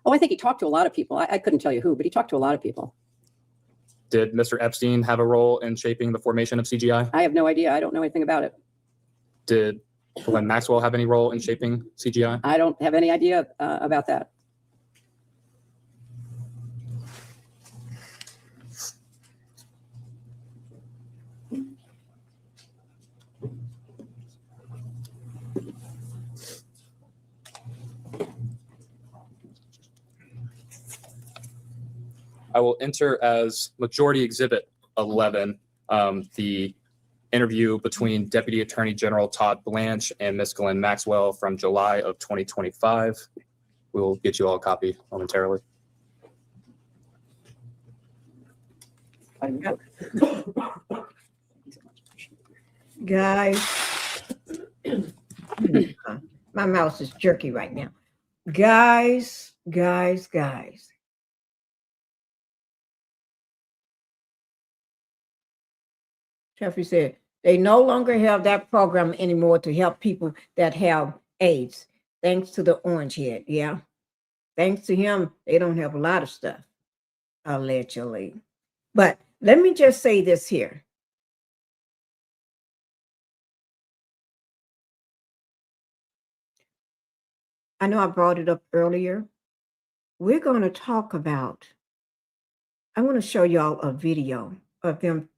Oh, I think he talked to a lot of people. I couldn't tell you who, but he talked to a lot of people. Did Mr. Epstein have a role in shaping the formation of CGI? I have no idea. I don't know anything about it. Did Glenn Maxwell have any role in shaping CGI? I don't have any idea about that. I will enter as Majority Exhibit 11, the interview between Deputy Attorney General Todd Blanche and Ms. Glenn Maxwell from July of 2025. We will get you all a copy momentarily. Guys, my mouse is jerky right now. Guys. Jeffrey said, They no longer have that program anymore to help people that have AIDS, thanks to the orange head. Yeah. Thanks to him, they don't have a lot of stuff, allegedly. But let me just say this here. I know I brought it up earlier. We're going to talk about, I want to show y'all a video of them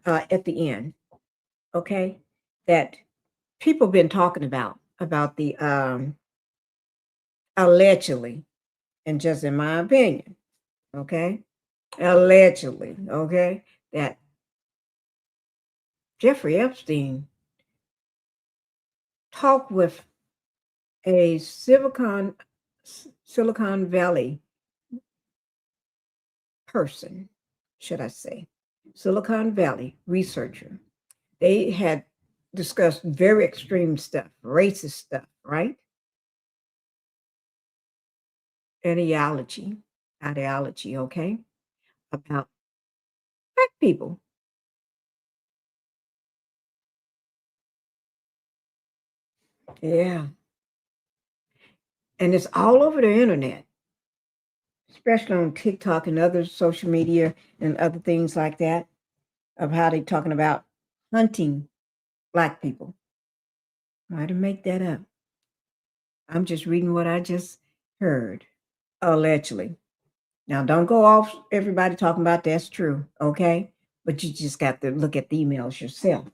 at the end, okay, that people been talking about the allegedly, and just in my opinion, okay, allegedly, okay, that Jeffrey Epstein talked with a Silicon Valley person, should I say, Silicon Valley researcher. They had discussed very extreme stuff, racist stuff, right? Ideology, okay, about black people. Yeah. And it's all over the internet, especially on TikTok and other social media and other things like that, of how they're talking about hunting black people. I didn't make that up. I'm just reading what I just heard, allegedly. Now, don't go off everybody talking about that's true, okay? But you just got to look at the emails yourself.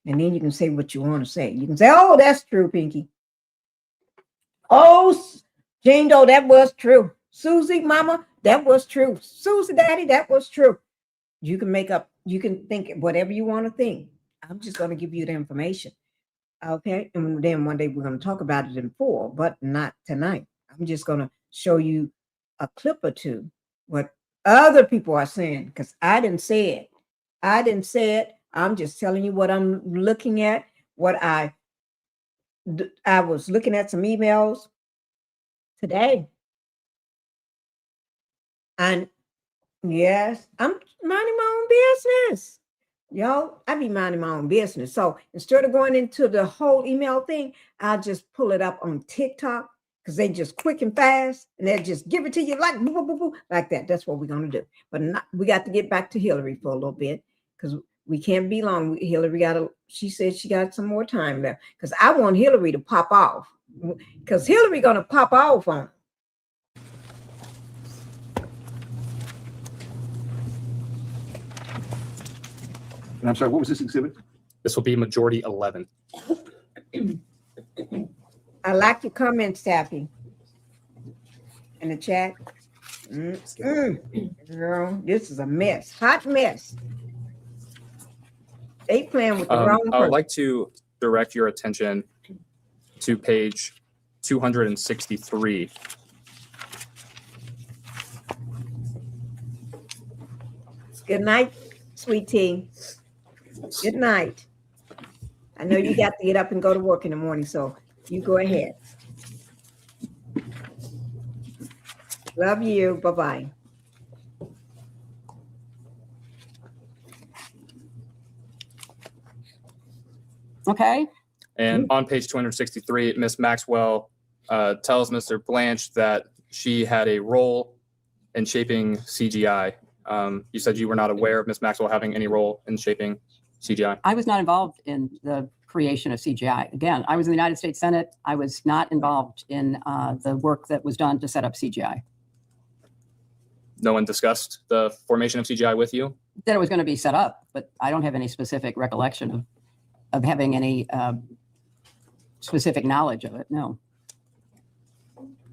And then you can say what you want to say. You can say, oh, that's true, Pinky. Oh, Jane Doe, that was true. Susie, mama, that was true. Susie, daddy, that was true. You can make up, you can think whatever you want to think. I'm just going to give you the information. Okay. And then one day we're going to talk about it in full, but not tonight. I'm just going to show you a clip or two, what other people are saying, because I didn't say it. I didn't say it. I'm just telling you what I'm looking at, what I was looking at some emails today. And yes, I'm minding my own business. Yo, I be minding my own business. So instead of going into the whole email thing, I'll just pull it up on TikTok because they just quick and fast and they'll just give it to you like, boo, boo, boo, boo, like that. That's what we're going to do. But we got to get back to Hillary for a little bit because we can't be long. Hillary she said she got some more time left because I want Hillary to pop off because Hillary going to pop off on. And I'm sorry, what was this exhibit? This will be majority 11. I like your comments, Taffy, in the chat. Girl, this is a mess, hot mess. They playing with the wrong person. I would like to direct your attention to page 263. Good night, sweet tea. Good night. I know you got to get up and go to work in the morning, so you go ahead. Love you. Bye-bye. Okay. And on page 263, Ms. Maxwell tells Mr. Blanche that she had a role in shaping CGI. You said you were not aware of Ms. Maxwell having any role in shaping CGI. I was not involved in the creation of CGI. Again, I was in the United States Senate. I was not involved in the work that was done to set up CGI. No one discussed the formation of CGI with you? That it was going to be set up, but I don't have any specific recollection of having any specific knowledge of it, no.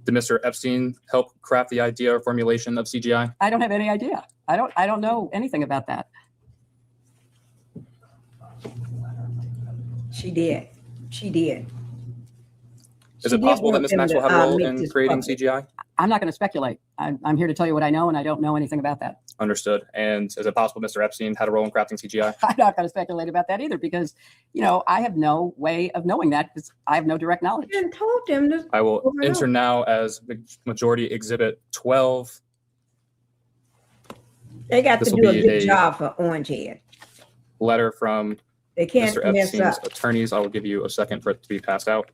Did Mr. Epstein help craft the idea or formulation of CGI? I don't have any idea. I don't know anything about that. She did. She did. Is it possible that Ms. Maxwell had a role in creating CGI? I'm not going to speculate. I'm here to tell you what I know, and I don't know anything about that. Understood. And is it possible Mr. Epstein had a role in crafting CGI? I'm not going to speculate about that either because, I have no way of knowing that because I have no direct knowledge. I told them this. I will enter now as Majority Exhibit 12. They got to do a good job for Orange Head. letter from They can't Mr. mess Epstein's up. attorneys. I will give you a second for it to be passed out.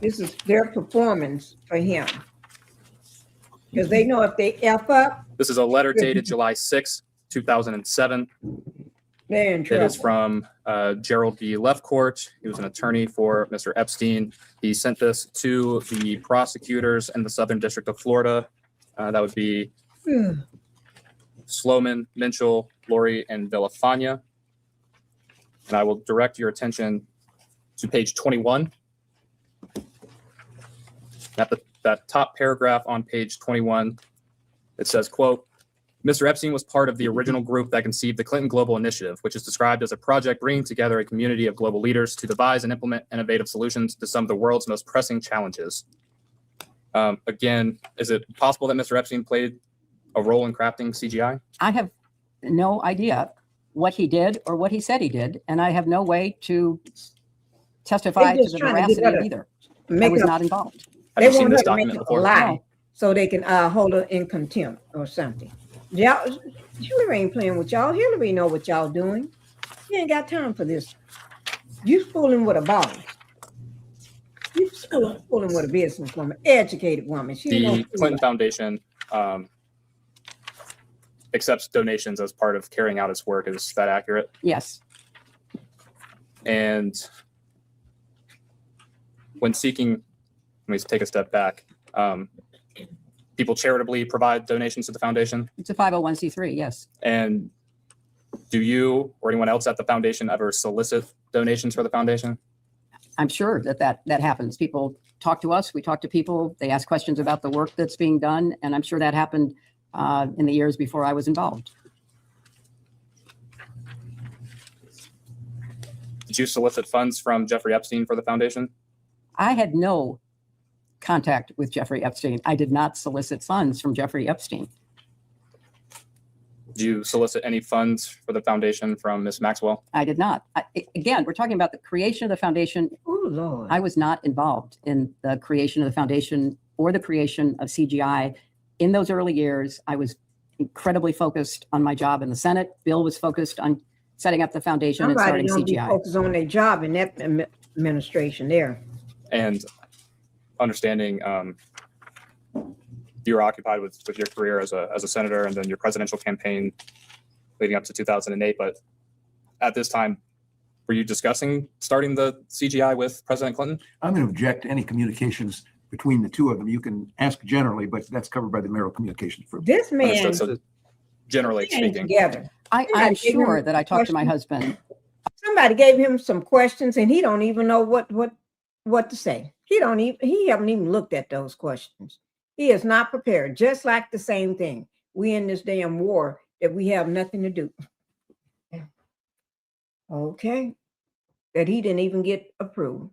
This is their performance for him. Because they know if they F up, This is a letter dated July 6, 2007. they're in It trouble. is from Gerald B. Lefcourt. He was an attorney for Mr. Epstein. He sent this to the prosecutors in the Southern District of Florida. That would be Sloman, Minchell, Lori, and Villafana. And I will direct your attention to page 21. That top paragraph on page 21, it says, quote, Mr. Epstein was part of the original group that conceived the Clinton Global Initiative, which is described as a project bringing together a community of global leaders to devise and implement innovative solutions to some of the world's most pressing challenges. Again, is it possible that Mr. Epstein played a role in crafting CGI? I have no idea what he did or what he said he did, and I have no way to testify to just the trying to veracity get of her either. I Make was up, not involved. Have they you seen want this her to make document up a before? lie so they can hold her in contempt or something. Y'all, Hillary ain't playing with y'all. Hillary know what y'all doing. You ain't got time for this. You fooling with a boss. You fooling with a businesswoman, educated woman. She The ain't no Clinton Foundation accepts donations as part of carrying out its work. Is that accurate? Yes. And when seeking, let me take a step back. People charitably provide donations to the foundation. It's a 501c3, yes. And do you or anyone else at the foundation ever solicit donations for the foundation? I'm sure that happens. People talk to us, we talk to people, they ask questions about the work that's being done, and I'm sure that happened in the years before I was involved. Did you solicit funds from Jeffrey Epstein for the foundation? I had no contact with Jeffrey Epstein. I did not solicit funds from Jeffrey Epstein. Did you solicit any funds for the foundation from Ms. Maxwell? I did not. Again, we're talking about the creation of the foundation. Oh, Lord. I was not involved in the creation of the foundation or the creation of CGI. In those early years, I was incredibly focused on my job in the Senate. Bill was focused on setting up the foundation and Somebody starting don't be CGI. focused on their job in that administration there. And understanding you were occupied with your career as a senator and then your presidential campaign leading up to 2008. But at this time, were you discussing starting the CGI with President Clinton? I'm going to object to any communications between the two of them. You can ask generally, but that's covered by the Mayoral Communications Privilege. This man, Understood. So generally they ain't speaking, together. I'm sure that I talked to my husband. Somebody gave him some questions and he don't even know what to say. He haven't even looked at those questions. He is not prepared. Just like the same thing. We in this damn war that we have nothing to do. Okay. That he didn't even get approved.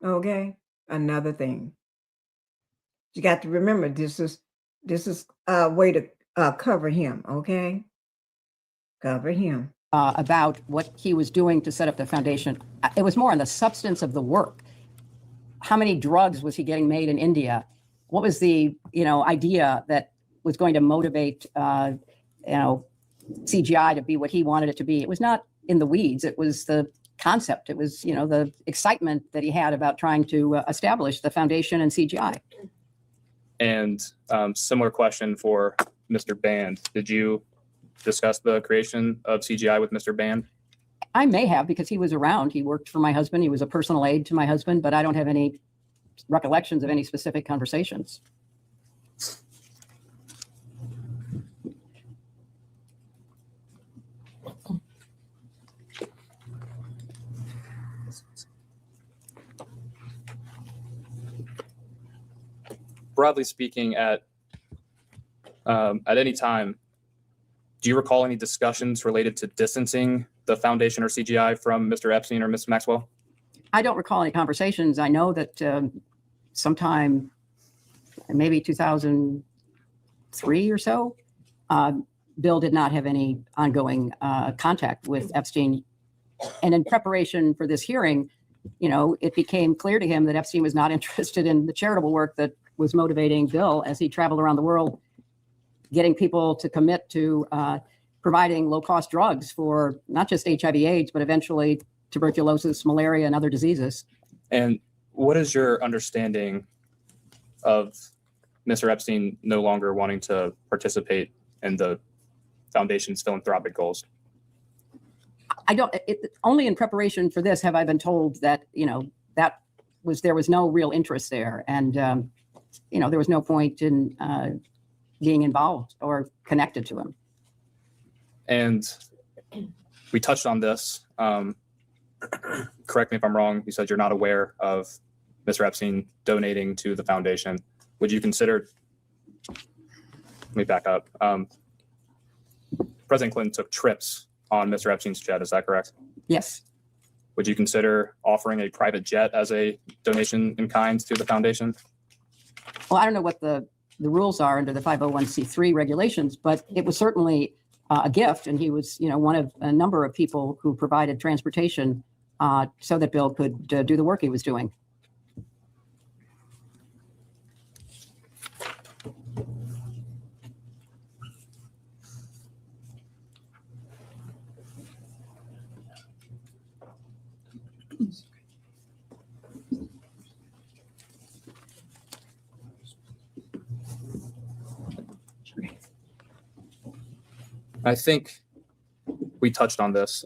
Okay. Another thing. You got to remember this is a way to cover him. Okay. Cover him. About what he was doing to set up the foundation. It was more on the substance of the work. How many drugs was he getting made in India? What was the idea that was going to motivate CGI to be what he wanted it to be? It was not in the weeds. It was the concept. It was the excitement that he had about trying to establish the foundation and CGI. and similar question for Mr. Band. Did you discuss the creation of CGI with Mr. Band? I may have, because he was around. He worked for my husband. He was a personal aide to my husband, but I don't have any recollections of any specific conversations. Broadly speaking, at any time, do you recall any discussions related to distancing the foundation or CGI from Mr. Epstein or Ms. Maxwell? I don't recall any conversations. I know that sometime, maybe 2003 or so, Bill did not have any ongoing contact with Epstein. And in preparation for this hearing, it became clear to him that Epstein was not interested in the charitable work that was motivating Bill as he traveled around the world, getting people to commit to providing low-cost drugs for not just HIV/AIDS, but eventually tuberculosis, malaria, and other diseases. And what is your understanding of Mr. Epstein no longer wanting to participate in the foundation's philanthropic goals? Only in preparation for this have I been told that, there was no real interest there. And, there was no point in being involved or connected to him. And we touched on this. Correct me if I'm wrong. You said you're not aware of Mr. Epstein donating to the foundation. Would you consider, let me back up. President Clinton took trips on Mr. Epstein's jet. Is that correct? Yes. Would you consider offering a private jet as a donation in kind to the foundation? Well, I don't know what the rules are under the 501c3 regulations, but it was certainly a gift. And he was, one of a number of people who provided transportation so that Bill could do the work he was doing. I think we touched on this.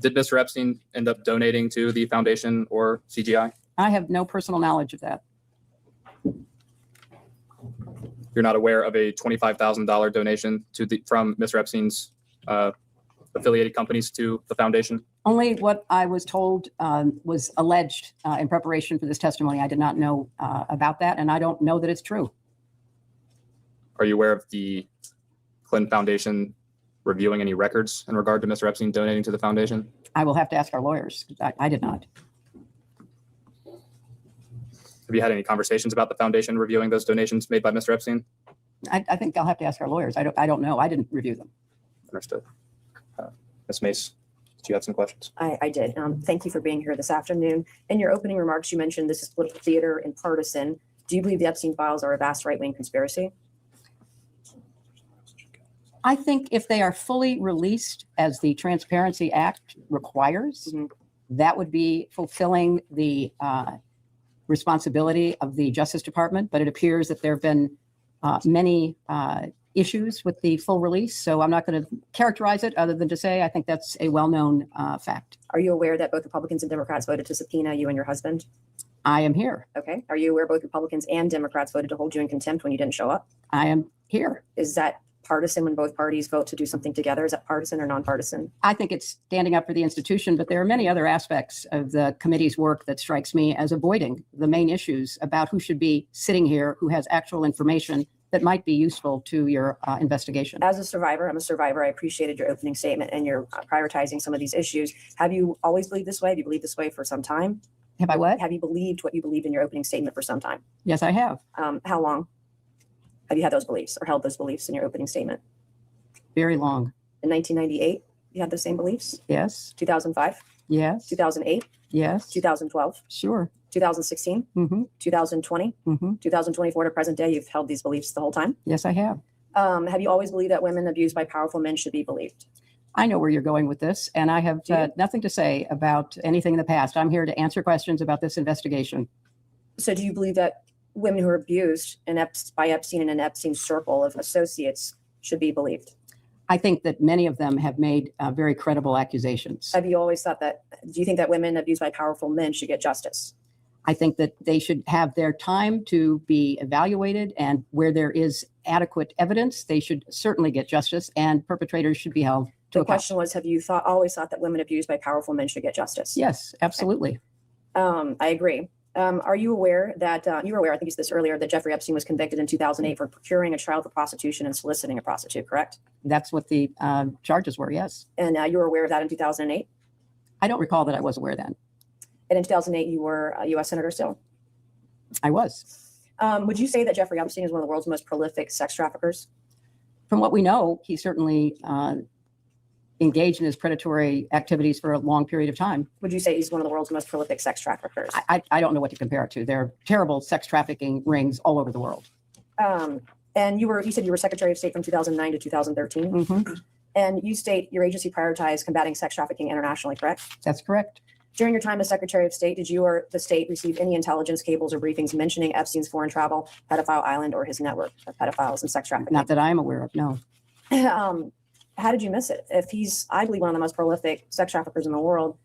Did Mr. Epstein end up donating to the foundation or CGI? I have no personal knowledge of that. You're not aware of a $25,000 donation from Mr. Epstein's affiliated companies to the foundation? Only what I was told was alleged in preparation for this testimony. I did not know about that, and I don't know that it's true. Are you aware of the Clinton Foundation reviewing any records in regard to Mr. Epstein donating to the foundation? I will have to ask our lawyers. I did not. Have you had any conversations about the foundation reviewing those donations made by Mr. Epstein? I think I'll have to ask our lawyers. I don't know. I didn't review them. Understood. Ms. Mace, do you have some questions? I did. Thank you for being here this afternoon. In your opening remarks, you mentioned this is political theater and partisan. Do you believe the Epstein files are a vast right-wing conspiracy? I think if they are fully released as the Transparency Act requires, that would be fulfilling the responsibility of the Justice Department. But it appears that there have been many issues with the full release. So I'm not going to characterize it other than to say I think that's a well-known fact. Are you aware that both Republicans and Democrats voted to subpoena you and your husband? I am here. Okay. Are you aware both Republicans and Democrats voted to hold you in contempt when you didn't show up? I am here. Is that partisan when both parties vote to do something together? Is that partisan or nonpartisan? I think it's standing up for the institution, but there are many other aspects of the committee's work that strikes me as avoiding the main issues about who should be sitting here, who has actual information that might be useful to your investigation. As a survivor, I'm a survivor. I appreciated your opening statement and you're prioritizing some of these issues. Have you always believed this way? Have you believed this way for some time? Have I what? Have you believed what you believed in your opening statement for some time? Yes, I have. How long have you had those beliefs or held those beliefs in your opening statement? Very long. In 1998, you had the same beliefs? Yes. 2005? Yes. 2008? Yes. 2012? Sure. 2016? 2020? 2024 to present day, you've held these beliefs the whole time? Yes, I have. Have you always believed that women abused by powerful men should be believed? I know where you're going with this, and I have nothing to say about anything in the past. I'm here to answer questions about this investigation. So do you believe that women who are abused by Epstein and an Epstein circle of associates should be believed? I think that many of them have made very credible accusations. Have you always thought that, do you think that women abused by powerful men should get justice? I think that they should have their time to be evaluated, and where there is adequate evidence, they should certainly get justice, and perpetrators should be held to account. The question was, have you always thought that women abused by powerful men should get justice? Yes, absolutely. Okay. I agree. Are you aware that, you were aware, I think you said this earlier, that Jeffrey Epstein was convicted in 2008 for procuring a child for prostitution and soliciting a prostitute, correct? That's what the charges were, yes. And you were aware of that in 2008? I don't recall that I was aware then. And in 2008, you were a U.S. Senator still? I was. Would you say that Jeffrey Epstein is one of the world's most prolific sex traffickers? From what we know, he certainly engaged in his predatory activities for a long period of time. Would you say he's one of the world's most prolific sex traffickers? I don't know what to compare it to. There are terrible sex trafficking rings all over the world. And you said you were Secretary of State from 2009 to 2013. Mhm. And you state your agency prioritized combating sex trafficking internationally, correct? That's correct. During your time as Secretary of State, did you or the state receive any intelligence cables or briefings mentioning Epstein's foreign travel, pedophile island, or his network of pedophiles and sex trafficking? Not that I'm aware of, no. How did you miss it? If he's, I believe, one of the most prolific sex traffickers in the world,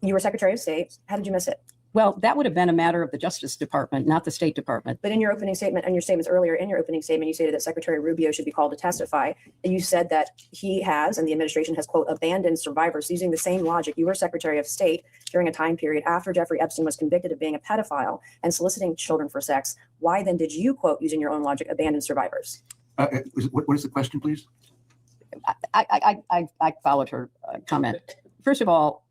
you were Secretary of State. How did you miss it? Well, that would have been a matter of the Justice Department, not the State Department. But in your opening statement, and your statements earlier in your opening statement, you stated that Secretary Rubio should be called to testify. And you said that he has, and the administration has, quote, abandoned survivors. Using the same logic, you were Secretary of State during a time period after Jeffrey Epstein was convicted of being a pedophile and soliciting children for sex. Why then did you, quote, using your own logic, abandon survivors? What is the question, please? I followed her comment. First of all,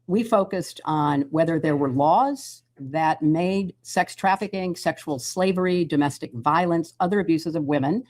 we focused on whether there were laws that made sex trafficking, sexual slavery, domestic violence, other abuses of women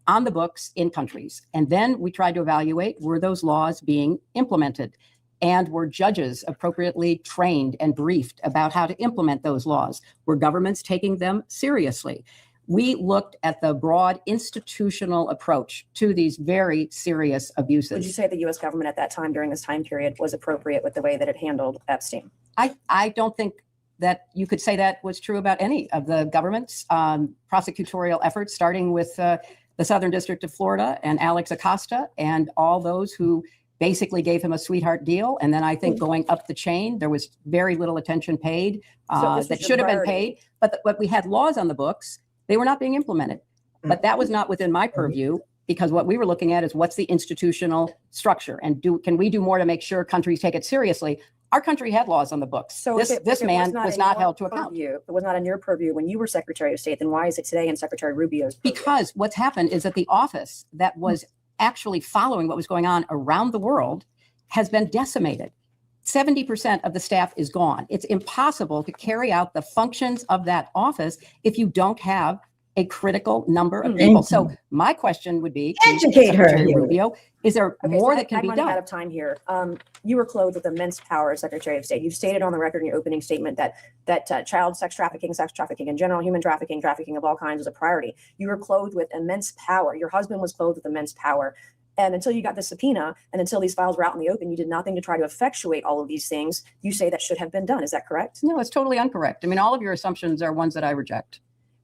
on the books in countries. And then we tried to evaluate, were those laws being implemented? And were judges appropriately trained and briefed about how to implement those laws? Were governments taking them seriously? We looked at the broad institutional approach to these very serious abuses. Would you say the U.S. government at that time, during this time period, was appropriate with the way that it handled Epstein? I don't think that you could say that was true about any of the government's prosecutorial efforts, starting with the Southern District of Florida and Alex Acosta and all those who basically gave him a sweetheart deal. And then I think going up the chain, there was very little attention paid that should have been paid. But we had laws on the books. They were not being implemented. But that was not within my purview, because what we were looking at is what's the institutional structure, and can we do more to make sure countries take it seriously? Our country had laws on the books. So this man was not held to account. It was not in your purview when you were Secretary of State. Then why is it today in Secretary Rubio's purview? Because what's happened is that the office that was actually following what was going on around the world has been decimated. 70% of the staff is gone. It's impossible to carry out the functions of that office if you don't have a critical number of people. So my question would be, educate her, Rubio, is there more that can be done? I'm out of time here. You were clothed with immense power as Secretary of State. You've stated on the record in your opening statement that child sex trafficking in general, human trafficking, trafficking of all kinds was a priority. You were clothed with immense power. Your husband was clothed with immense power. And until you got the subpoena and until these files were out in the open, you did nothing to try to effectuate all of these things you say that should have been done. Is that correct? No, it's totally incorrect. I mean, all of your assumptions are ones that I reject.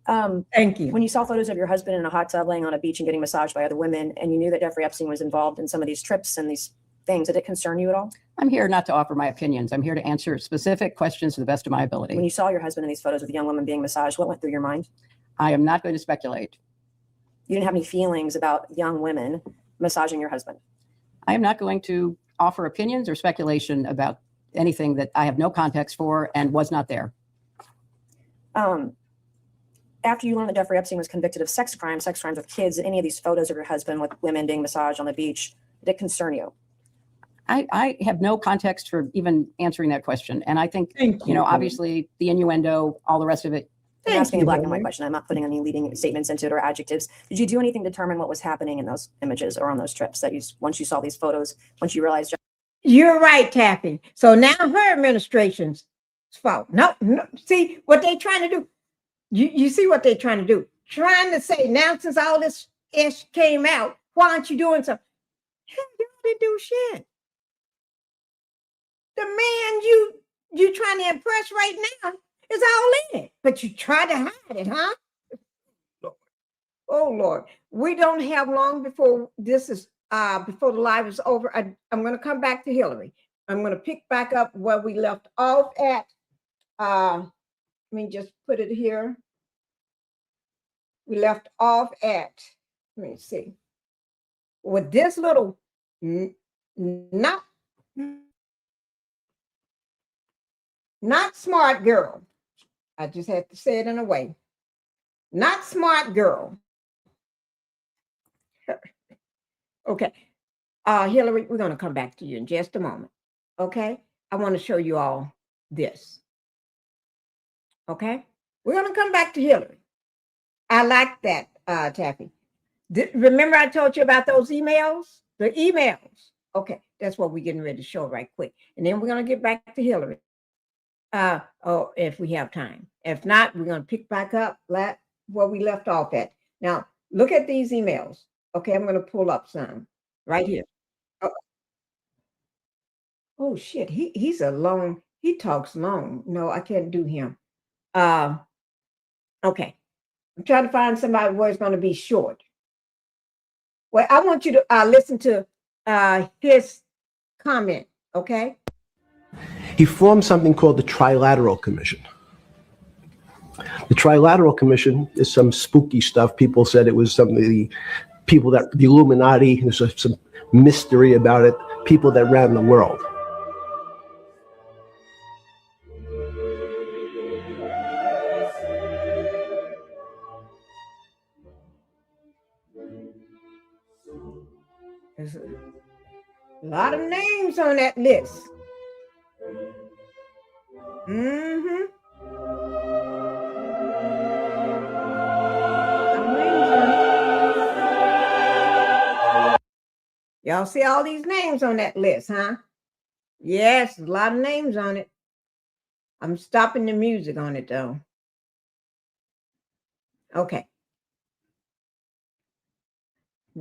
Thank you. When you saw photos of your husband in a hot tub laying on a beach and getting massaged by other women, and you knew that Jeffrey Epstein was involved in some of these trips and these things, did it concern you at all? I'm here not to offer my opinions. I'm here to answer specific questions to the best of my ability. When you saw your husband in these photos with a young woman being massaged, what went through your mind? I am not going to speculate. You didn't have any feelings about young women massaging your husband? I am not going to offer opinions or speculation about anything that I have no context for and was not there. After you learned that Jeffrey Epstein was convicted of sex crimes with kids, any of these photos of your husband with women being massaged on the beach, did it concern you? I have no context for even answering that question. And I think, obviously the innuendo, all the rest of it. I'm asking a black and white question. I'm not putting any leading statements into it or adjectives. Did you do anything to determine what was happening in those images or on those trips that once you saw these photos, once you realized? You're right, Taffy. So now her administration's fault. No, see what they're trying to do. You see what they're trying to do. Trying to say, now since all this ish came out, why aren't you doing something? Hell, you didn't do shit. The man you trying to impress right now is all in it, but you try to hide it, huh? Oh Lord, we don't have long before this is before the live is over. I'm going to come back to Hillary. I'm going to pick back up where we left off at. Let me just put it here. We left off at, let me see, with this little not smart girl. I just had to say it in a way. Not smart girl. Okay. Hillary, we're going to come back to you in just a moment. Okay. I want to show you all this. Okay. We're going to come back to Hillary. I like that, Taffy. Remember I told you about those emails? The emails. Okay. That's what we're getting ready to show right quick. And then we're going to get back to Hillary. If we have time. If not, we're going to pick back up where we left off at. Now, Look at these emails. Okay, I'm going to pull up some right here. Oh shit, he talks long. No, I can't do him. Okay. I'm trying to find somebody where it's going to be short. Well, I want you to listen to his comment, okay? He formed something called the Trilateral Commission. The Trilateral Commission is some spooky stuff. People said it was some of the people that, the Illuminati, there's some mystery about it, people that ran the world. There's a lot of names on that list. Mm-hmm. Y'all see all these names on that list, huh? Yes, a lot of names on it. I'm stopping the music on it, though. Okay.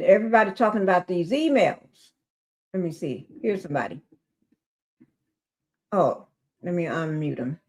Everybody talking about these emails. Let me see. Here's somebody. Oh, let me unmute him.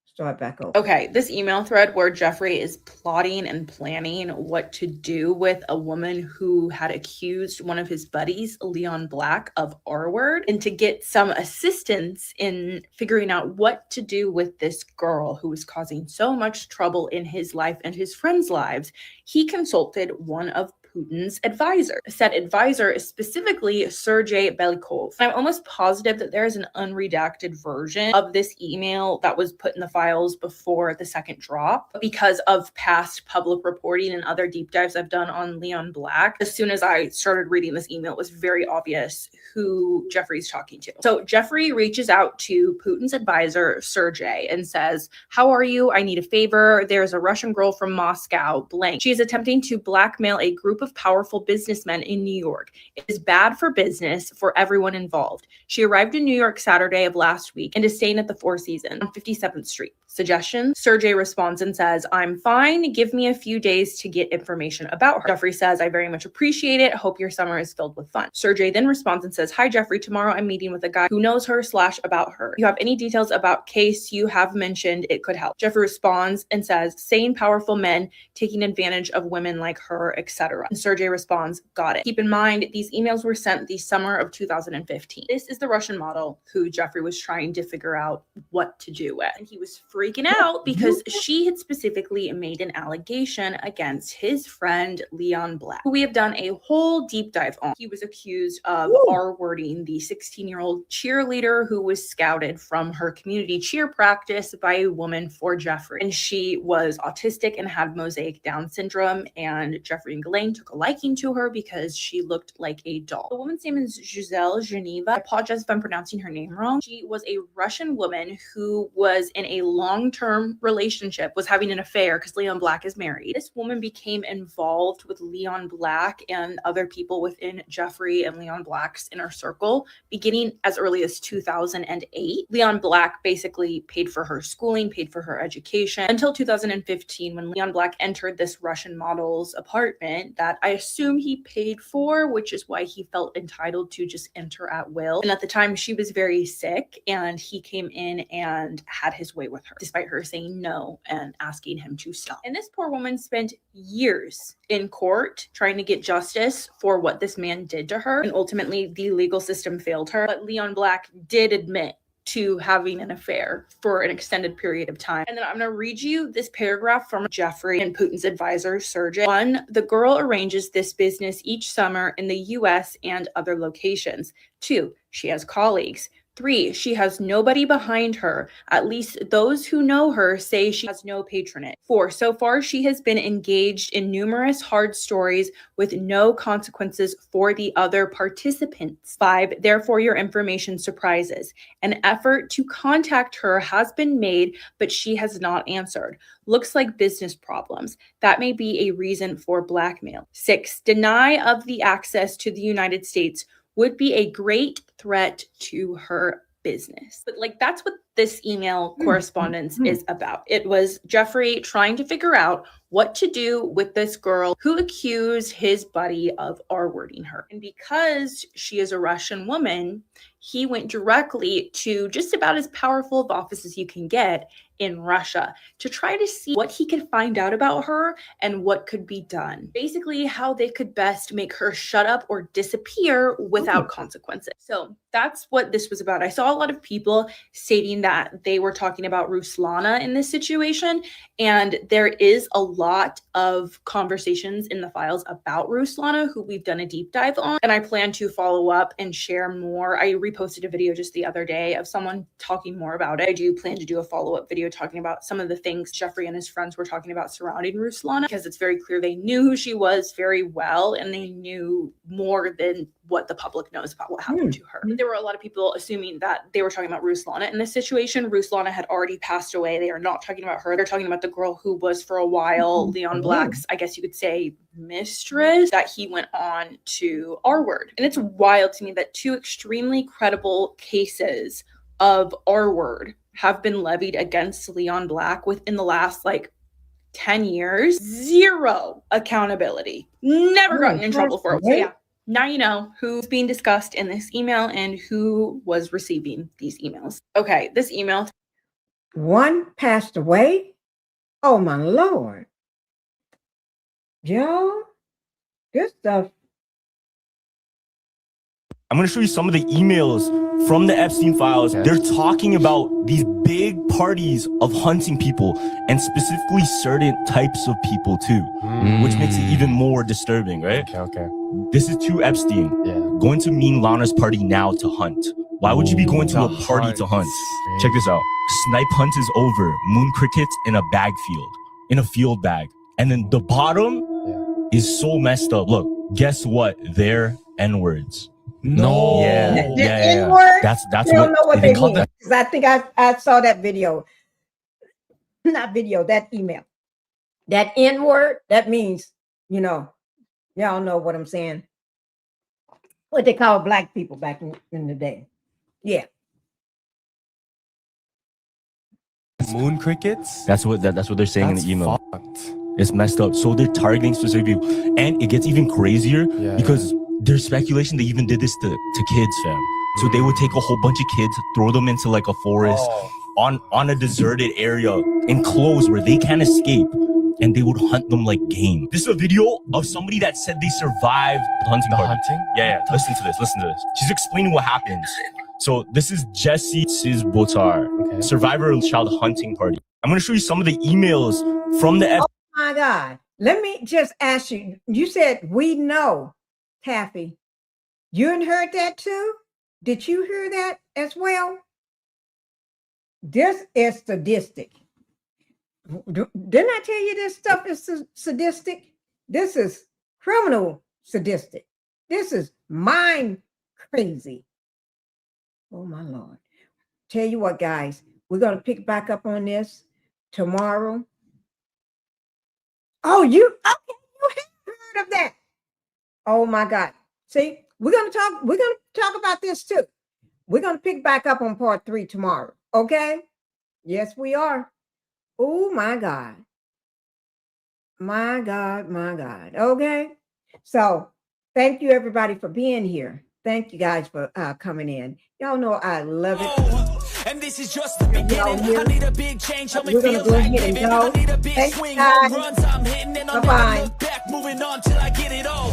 Start back over. Okay, this email thread where Jeffrey is plotting and planning what to do with a woman who had accused one of his buddies, Leon Black, of R-word, and to get some assistance in figuring out what to do with this girl who was causing so much trouble in his life and his friends' lives, he consulted one of Putin's advisor. Said advisor is specifically Sergei Belikov. I'm almost positive that there is an unredacted version of this email that was put in the files before the second drop because of past public reporting and other deep dives I've done on Leon Black. As soon as I started reading this email, it was very obvious who Jeffrey's talking to. So Jeffrey reaches out to Putin's advisor, Sergei, and says, "How are you? I need a favor. There's a Russian girl from Moscow, blank. She is attempting to blackmail a group of powerful businessmen in New York. It is bad for business for everyone involved. She arrived in New York Saturday of last week and is staying at the Four Seasons on 57th Street. Suggestions?" Sergei responds and says, "I'm fine. Give me a few days to get information about her." Jeffrey says, "I very much appreciate it. Hope your summer is filled with fun." Sergei then responds and says, "Hi, Jeffrey. Tomorrow I'm meeting with a guy who knows her / about her. If you have any details about case you have mentioned, it could help." Jeffrey responds and says, "Sane, powerful men taking advantage of women like her, etc." And Sergei responds, "Got it. Keep in mind, these emails were sent the summer of 2015. This is the Russian model who Jeffrey was trying to figure out what to do with. And he was freaking out because she had specifically made an allegation against his friend Leon Black, who we have done a whole deep dive on. He was accused of R-wording the 16-year-old cheerleader who was scouted from her community cheer practice by a woman for Jeffrey. And she was autistic and had mosaic Down syndrome, and Jeffrey and Ghislaine took a liking to her because she looked like a doll. The woman's name is Giselle Geneva. I apologize if I'm pronouncing her name wrong. She was a Russian woman who was in a long-term relationship, was having an affair because Leon Black is married. This woman became involved with Leon Black and other people within Jeffrey and Leon Black's inner circle beginning as early as 2008. Leon Black basically paid for her schooling, paid for her education until 2015 when Leon Black entered this Russian model's apartment that I assume he paid for, which is why he felt entitled to just enter at will. And at the time she was very sick and he came in and had his way with her, despite her saying no and asking him to stop. And this poor woman spent years in court trying to get justice for what this man did to her. And ultimately the legal system failed her. But Leon Black did admit to having an affair for an extended period of time. And then I'm going to read you this paragraph from Jeffrey and Putin's advisor, Sergei. 1, the girl arranges this business each summer in the US and other locations. 2, she has colleagues. 3, she has nobody behind her. At least those who know her say she has no patronage. 4, so far she has been engaged in numerous hard stories with no consequences for the other participants. 5, therefore your information surprises. An effort to contact her has been made, but she has not answered. Looks like business problems. That may be a reason for blackmail. 6, deny of the access to the United States would be a great threat to her business. But like, that's what this email correspondence is about. It was Jeffrey trying to figure out what to do with this girl who accused his buddy of R-wording her. And because she is a Russian woman, he went directly to just about as powerful of office as you can get in Russia to try to see what he could find out about her and what could be done. Basically, how they could best make her shut up or disappear without consequences. So that's what this was about. I saw a lot of people stating that they were talking about Ruslana in this situation, and there is a lot of conversations in the files about Ruslana, who we've done a deep dive on, and I plan to follow up and share more. I reposted a video just the other day of someone talking more about it. I do plan to do a follow-up video talking about some of the things Jeffrey and his friends were talking about surrounding Ruslana, because it's very clear they knew who she was very well, and they knew more than what the public knows about what happened to her. There were a lot of people assuming that they were talking about Ruslana in this situation. Ruslana had already passed away. They are not talking about her. They're talking about the girl who was for a while Leon Black's, I guess you could say, mistress, that he went on to R-word. And it's wild to me that two extremely credible cases of R-word have been levied against Leon Black within the last 10 years. Zero accountability. Never gotten in trouble for it. So yeah, now you know who's being discussed in this email and who was receiving these emails. Okay, this email. One passed away? Oh my Lord. Y'all, this stuff. I'm going to show you some of the emails from the Epstein files. They're talking about these big parties of hunting people, and specifically certain types of people too, which makes it even more disturbing, right? Okay. This is to Epstein. Going to Mean Lana's party now to hunt. Why would you be going to a party to hunt? Check this out. Snipe hunt is over. Moon crickets in a bag field. In a field bag. And then the bottom is so messed up. Look, guess what? They're N-words. No. Yeah. That's what don't know what they mean. Because I think I saw that video. Not video, that email. That N-word, that means, y'all know what I'm saying. What they call black people back in the day. Yeah. Moon crickets? That's what they're saying in the email. It's messed up. So they're targeting specific people. And it gets even crazier because there's speculation they even did this to kids, fam. So they would take a whole bunch of kids, throw them into a forest on a deserted area, enclosed where they can't escape, and they would hunt them like game. This is a video of somebody that said they survived the hunting party. Yeah. Listen to this. She's explaining what happened. So this is Jessie Sizbotar, survivor of child hunting party. I'm going to show you some of the emails from the... Oh my God. Let me just ask you. You said we know, Taffy. You heard that too? Did you hear that as well? This is sadistic. Didn't I tell you this stuff is sadistic? This is criminal sadistic. This is mind crazy. Oh my Lord. Tell you what, guys, we're going to pick back up on this tomorrow. Oh, you have heard of that. Oh my God. See, we're going to talk about this too. We're going to pick back up on part 3 tomorrow. Okay? Yes, we are. Oh my God. My God. Okay? So thank you everybody for being here. Thank you guys for coming in. Y'all know I love it. And this is just the beginning. I need a big change. Help me We're gonna feel go like ahead and living. go. I need a big Thanks, swing. guys. Home runs I'm hitting and I'm Bye-bye. never look back. Moving on till I get it all.